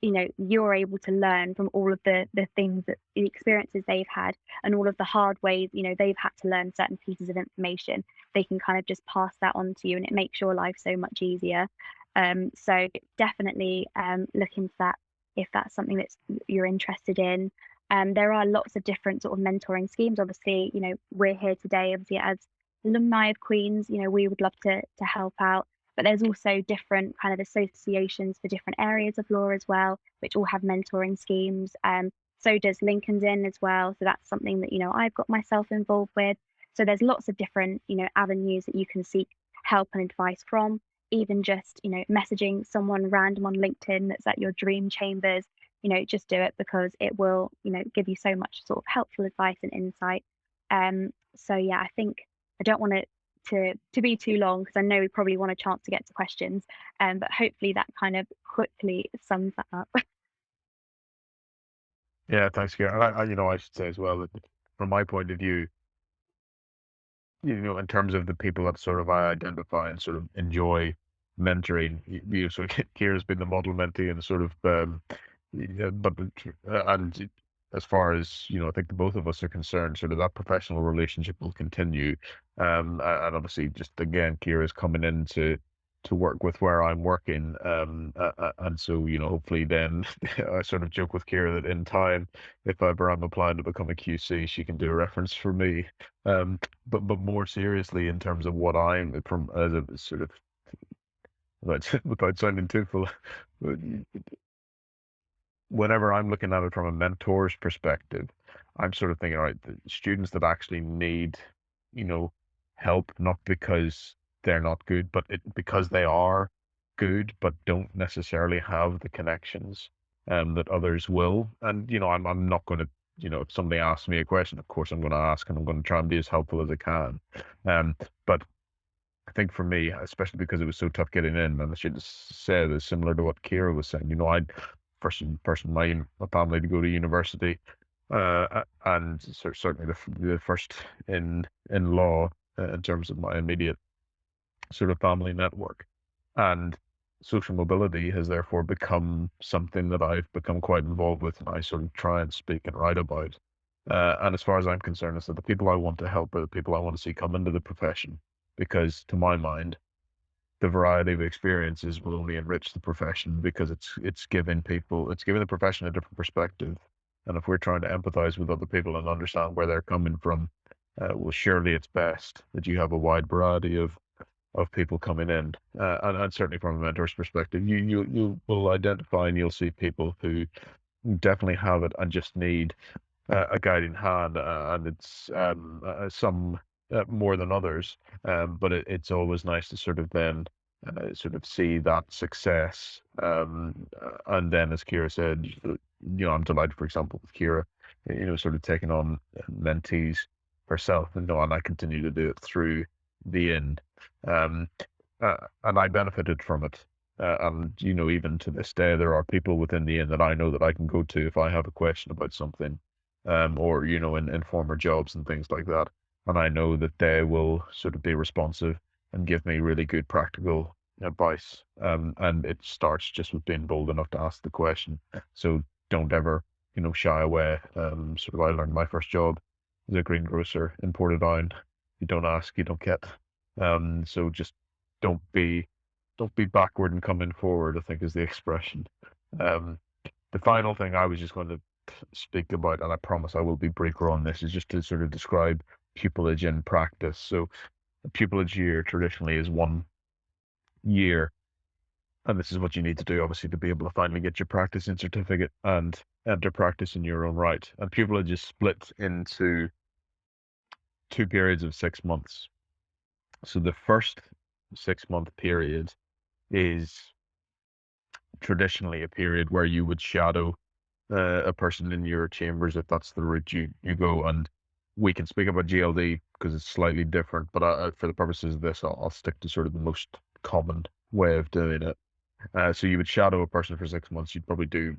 you're able to learn from all of the things that the experiences they've had and all of the hard ways they've had to learn certain pieces of information. They can kind of just pass that on to you and it makes your life so much easier. So definitely look into that if that's something that you're interested in. There are lots of different sort of mentoring schemes. Obviously, we're here today, obviously, as alumni of Queen's, we would love to help out. But there's also different kind of associations for different areas of law as well, which all have mentoring schemes. So does Lincoln's Inn as well. So that's something that, I've got myself involved with. So there's lots of different, avenues that you can seek help and advice from. Even just, messaging someone random on LinkedIn that's at your dream chambers, just do it because it will, give you so much sort of helpful advice and insight. So yeah, I think I don't want to be too long because I know we probably want a chance to get to questions. But hopefully that kind of quickly sums that up. Yeah, thanks, Kiera. I should say as well that from my point of view, in terms of the people that sort of I identify and sort of enjoy mentoring, so Kiera's been the model mentee and sort of, yeah, but and as far as I think the both of us are concerned, sort of that professional relationship will continue, and obviously just again, Kiera's coming in to work with where I'm working, and so hopefully then I sort of joke with Kiera that in time, if ever I'm applying to become a QC, she can do a reference for me. But more seriously, in terms of what I'm from as a sort of without sounding too full, whenever I'm looking at it from a mentor's perspective, I'm sort of thinking, all right, the students that actually need, you know, help, not because they're not good, but because they are good, but don't necessarily have the connections that others will. And, I'm not going to, if somebody asks me a question, of course I'm going to ask and I'm going to try and be as helpful as I can. But I think for me, especially because it was so tough getting in, and I should say this similar to what Kiera was saying, I'd first person in my family to go to university, and certainly the first in law in terms of my immediate sort of family network. And social mobility has therefore become something that I've become quite involved with, and I sort of try and speak and write about. And as far as I'm concerned, it's that the people I want to help are the people I want to see come into the profession, because to my mind, the variety of experiences will only enrich the profession because it's giving the profession a different perspective. And if we're trying to empathize with other people and understand where they're coming from, well, surely it's best that you have a wide variety of people coming in, and certainly from a mentor's perspective, you will identify and you'll see people who definitely have it and just need a guiding hand, and it's some more than others. But it's always nice to sort of then sort of see that success. And then, as Kiera said, I'm delighted, for example, with Kiera, sort of taking on mentees herself, and I continue to do it through the end. Um, and I benefited from it. And even to this day, there are people within the inn that I know that I can go to if I have a question about something, or in former jobs and things like that. And I know that they will sort of be responsive and give me really good practical advice. And it starts just with being bold enough to ask the question. So don't ever, shy away. Sort of, I learned my first job as a greengrocer in Portadown. You don't ask, you don't get. So just don't be backward and coming forward, I think is the expression. Um, the final thing I was just going to speak about, and I promise I will be briefer on this, is just to sort of describe pupillage in practice. So a pupillage year traditionally is 1 year, and this is what you need to do, obviously, to be able to finally get your practicing certificate and enter practice in your own right. And pupillage is split into 2 periods of 6 months. So the first 6 month period is traditionally a period where you would shadow a person in your chambers if that's the route you go. And we can speak about GLD because it's slightly different, but for the purposes of this, I'll stick to sort of the most common way of doing it. So you would shadow a person for 6 months. You'd probably do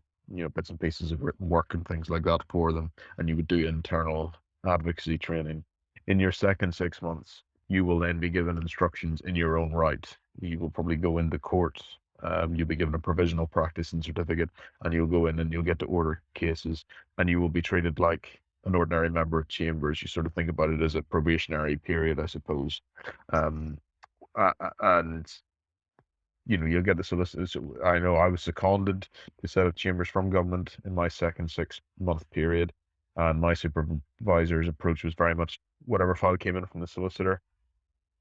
bits and pieces of written work and things like that for them, and you would do internal advocacy training. In your second 6 months, you will then be given instructions in your own right. You will probably go into court. You'll be given a provisional practicing certificate, and you'll go in and you'll get to order cases, and you will be treated like an ordinary member of chambers. You sort of think about it as a probationary period, I suppose. And you'll get the solicitor. So I know I was seconded to a set of chambers from government in my second 6 month period, and my supervisor's approach was very much whatever file came in from the solicitor,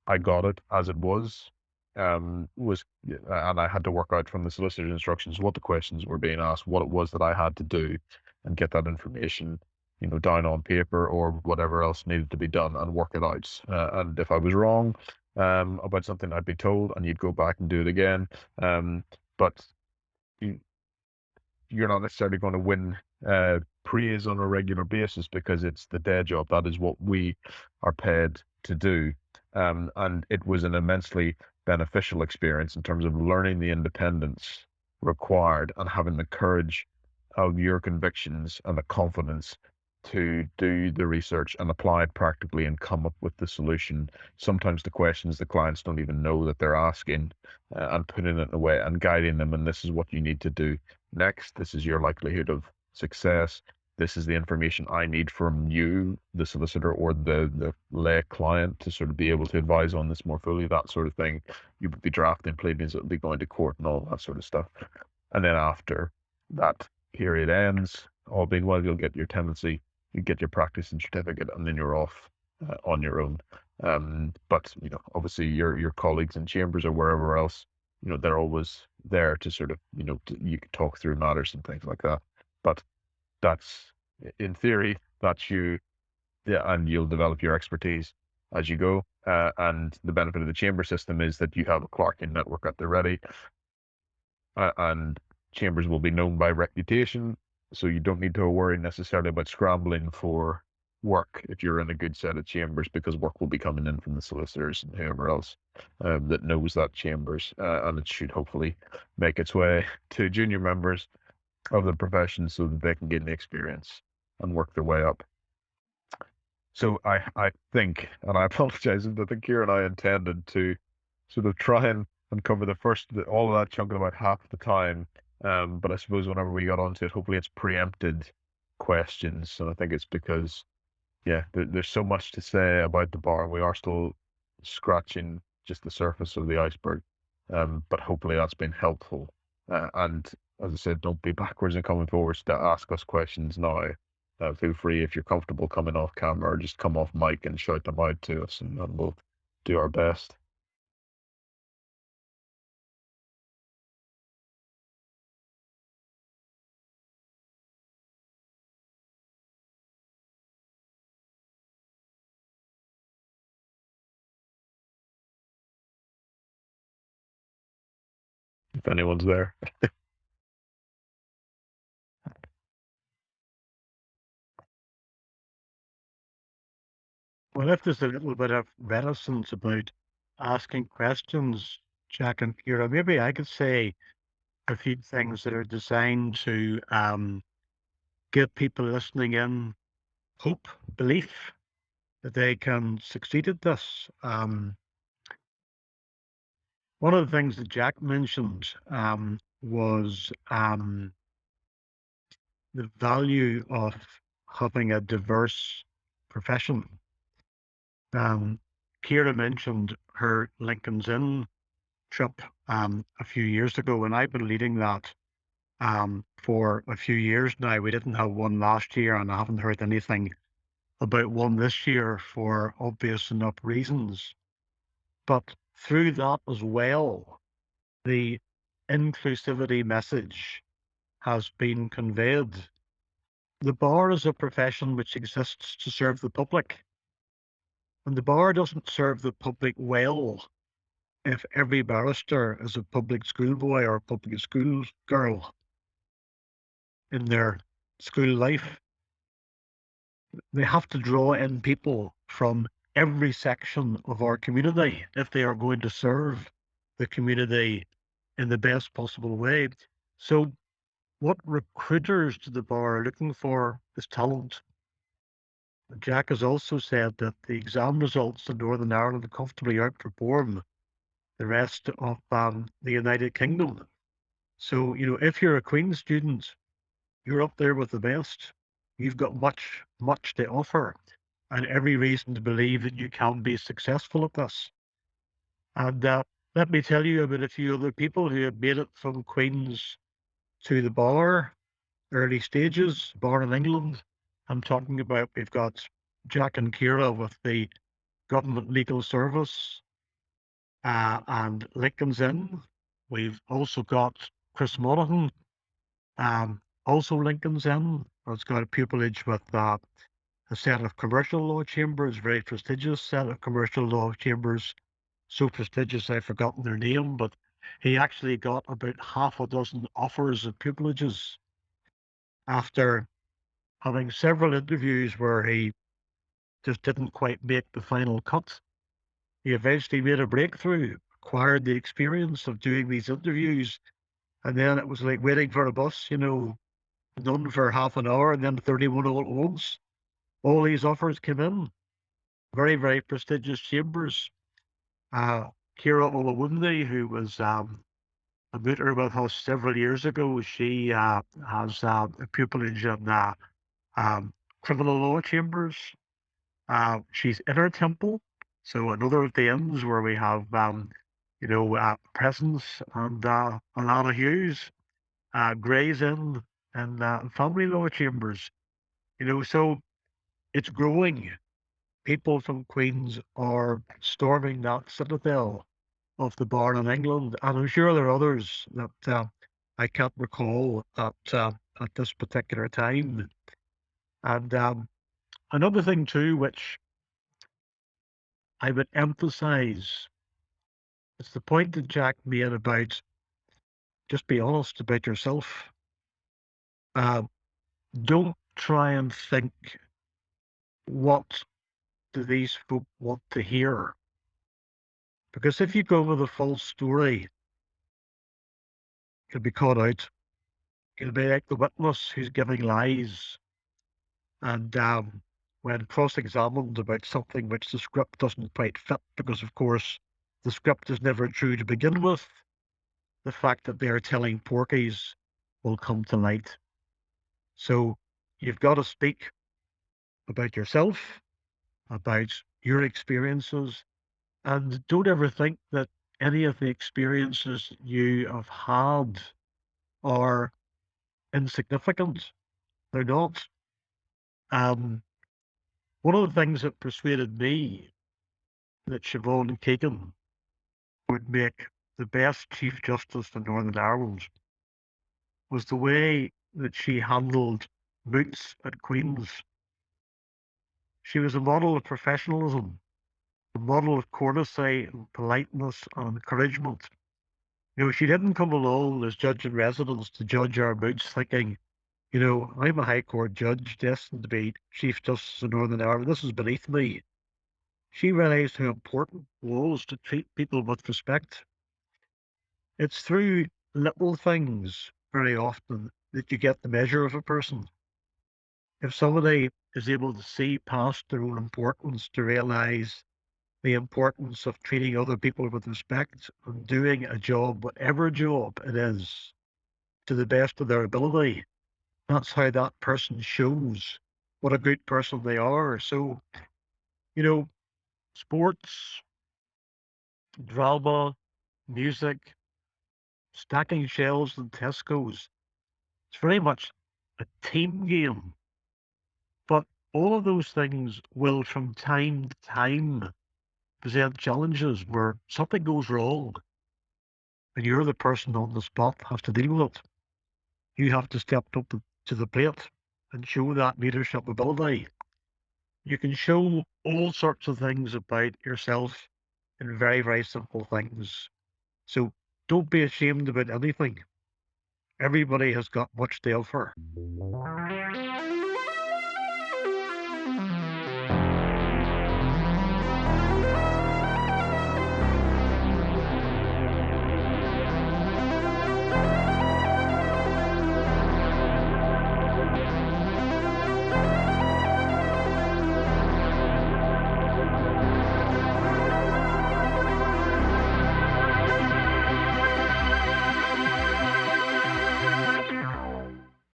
I got it as it was. And I had to work out from the solicitor's instructions what the questions were being asked, what it was that I had to do, and get that information, down on paper or whatever else needed to be done, and work it out. And if I was wrong about something, I'd be told, and you'd go back and do it again. But you, you're not necessarily going to win praise on a regular basis because it's the day job. That is what we are paid to do. And it was an immensely beneficial experience in terms of learning the independence required and having the courage of your convictions and the confidence to do the research and apply it practically and come up with the solution. Sometimes the questions the clients don't even know that they're asking, and putting it away and guiding them. And this is what you need to do next. This is your likelihood of success. This is the information I need from you, the solicitor, or the lay client, to sort of be able to advise on this more fully, that sort of thing. You would be drafting pleadings, it would be going to court and all that sort of stuff. And then after that period ends, all being well, you'll get your tenancy, you get your practicing certificate, and then you're off on your own. But obviously your colleagues in chambers or wherever else, they're always there to sort of, you can talk through matters and things like that. But that's, in theory, that's you, yeah, and you'll develop your expertise as you go. And the benefit of the chamber system is that you have a clerking network at the ready, and chambers will be known by reputation, so you don't need to worry necessarily about scrambling for work if you're in a good set of chambers, because work will be coming in from the solicitors and whoever else that knows that chambers, and it should hopefully make its way to junior members of the profession so that they can gain the experience and work their way up. So I think, and I apologize, I think Kiera and I intended to sort of try and cover all of that chunk in about half the time. But I suppose whenever we got onto it, hopefully it's preempted questions. And I think it's because, yeah, there's so much to say about the bar, and we are still scratching just the surface of the iceberg. But hopefully that's been helpful. And as I said, don't be backwards and coming forwards to ask us questions now. feel free if you're comfortable coming off camera or just come off mic and shout them out to us, and we'll do our best. If anyone's there. Well, if there's a little bit of reticence about asking questions, Jack and Kira, maybe I could say a few things that are designed to give people listening in hope, belief that they can succeed at this. One of the things that Jack mentioned was the value of having a diverse profession. Kira mentioned her Lincoln's Inn trip a few years ago, and I've been leading that for a few years now. We didn't have one last year, and I haven't heard anything about one this year for obvious enough reasons. But through that as well, the inclusivity message has been conveyed. The bar is a profession which exists to serve the public, and the bar doesn't serve the public well if every barrister is a public schoolboy or a public school girl in their school life. They have to draw in people from every section of our community if they are going to serve the community in the best possible way. So what recruiters to the bar are looking for is talent. Jack has also said that the exam results in Northern Ireland comfortably outperform the rest of the United Kingdom. So, if you're a Queen's student, you're up there with the best. You've got much, much to offer, and every reason to believe that you can be successful at this. And let me tell you about a few other people who have made it from Queen's to the bar, early stages, bar in England. I'm talking about, we've got Jack and Kiera with the Government Legal Service and Lincoln's Inn. We've also got Chris Monaghan, also Lincoln's Inn. It's got a pupillage with a set of commercial law chambers, very prestigious set of commercial law chambers, so prestigious I've forgotten their name, but he actually got about half a dozen offers of pupillages after having several interviews where he just didn't quite make the final cut. He eventually made a breakthrough, acquired the experience of doing these interviews, and then it was like waiting for a bus, none for half an hour and then 31 all at once. All these offers came in. Very, very prestigious chambers. Kiera Olawunde, who was a mooter with us several years ago, she has a pupillage in criminal law chambers. She's Inner Temple, so another of the inns where we have, Presence and Alana Hughes, Gray's Inn, and family law chambers. So it's growing. People from Queens are storming that citadel of the bar in England, and I'm sure there are others that I can't recall at this particular time. And another thing too, which I would emphasize, is the point that Jack made about just be honest about yourself. Uh, don't try and think, what do these folk want to hear? Because if you go with a false story, you'll be caught out. You'll be like the witness who's giving lies. And when cross-examined about something which the script doesn't quite fit, because of course the script is never true to begin with, the fact that they're telling porkies will come to light. So you've got to speak about yourself, about your experiences, and don't ever think that any of the experiences you have had are insignificant. They're not. Um, One of the things that persuaded me that Siobhan Keegan would make the best Chief Justice in Northern Ireland was the way that she handled moots at Queen's. She was a model of professionalism, a model of courtesy and politeness and encouragement. She didn't come along as judge in residence to judge our moots thinking, I'm a High Court judge destined to be Chief Justice of Northern Ireland. This is beneath me. She realised how important it was to treat people with respect. It's through little things very often that you get the measure of a person. If somebody is able to see past their own importance to realise the importance of treating other people with respect and doing a job, whatever job it is, to the best of their ability, that's how that person shows what a good person they are. So, you know, sports, drama, music, stacking shelves in Tesco's, it's very much a team game. But all of those things will, from time to time, present challenges where something goes wrong and you're the person on the spot has to deal with it. You have to step up to the plate and show that leadership ability. You can show all sorts of things about yourself in very, very simple things. So don't be ashamed about anything. Everybody has got much to offer.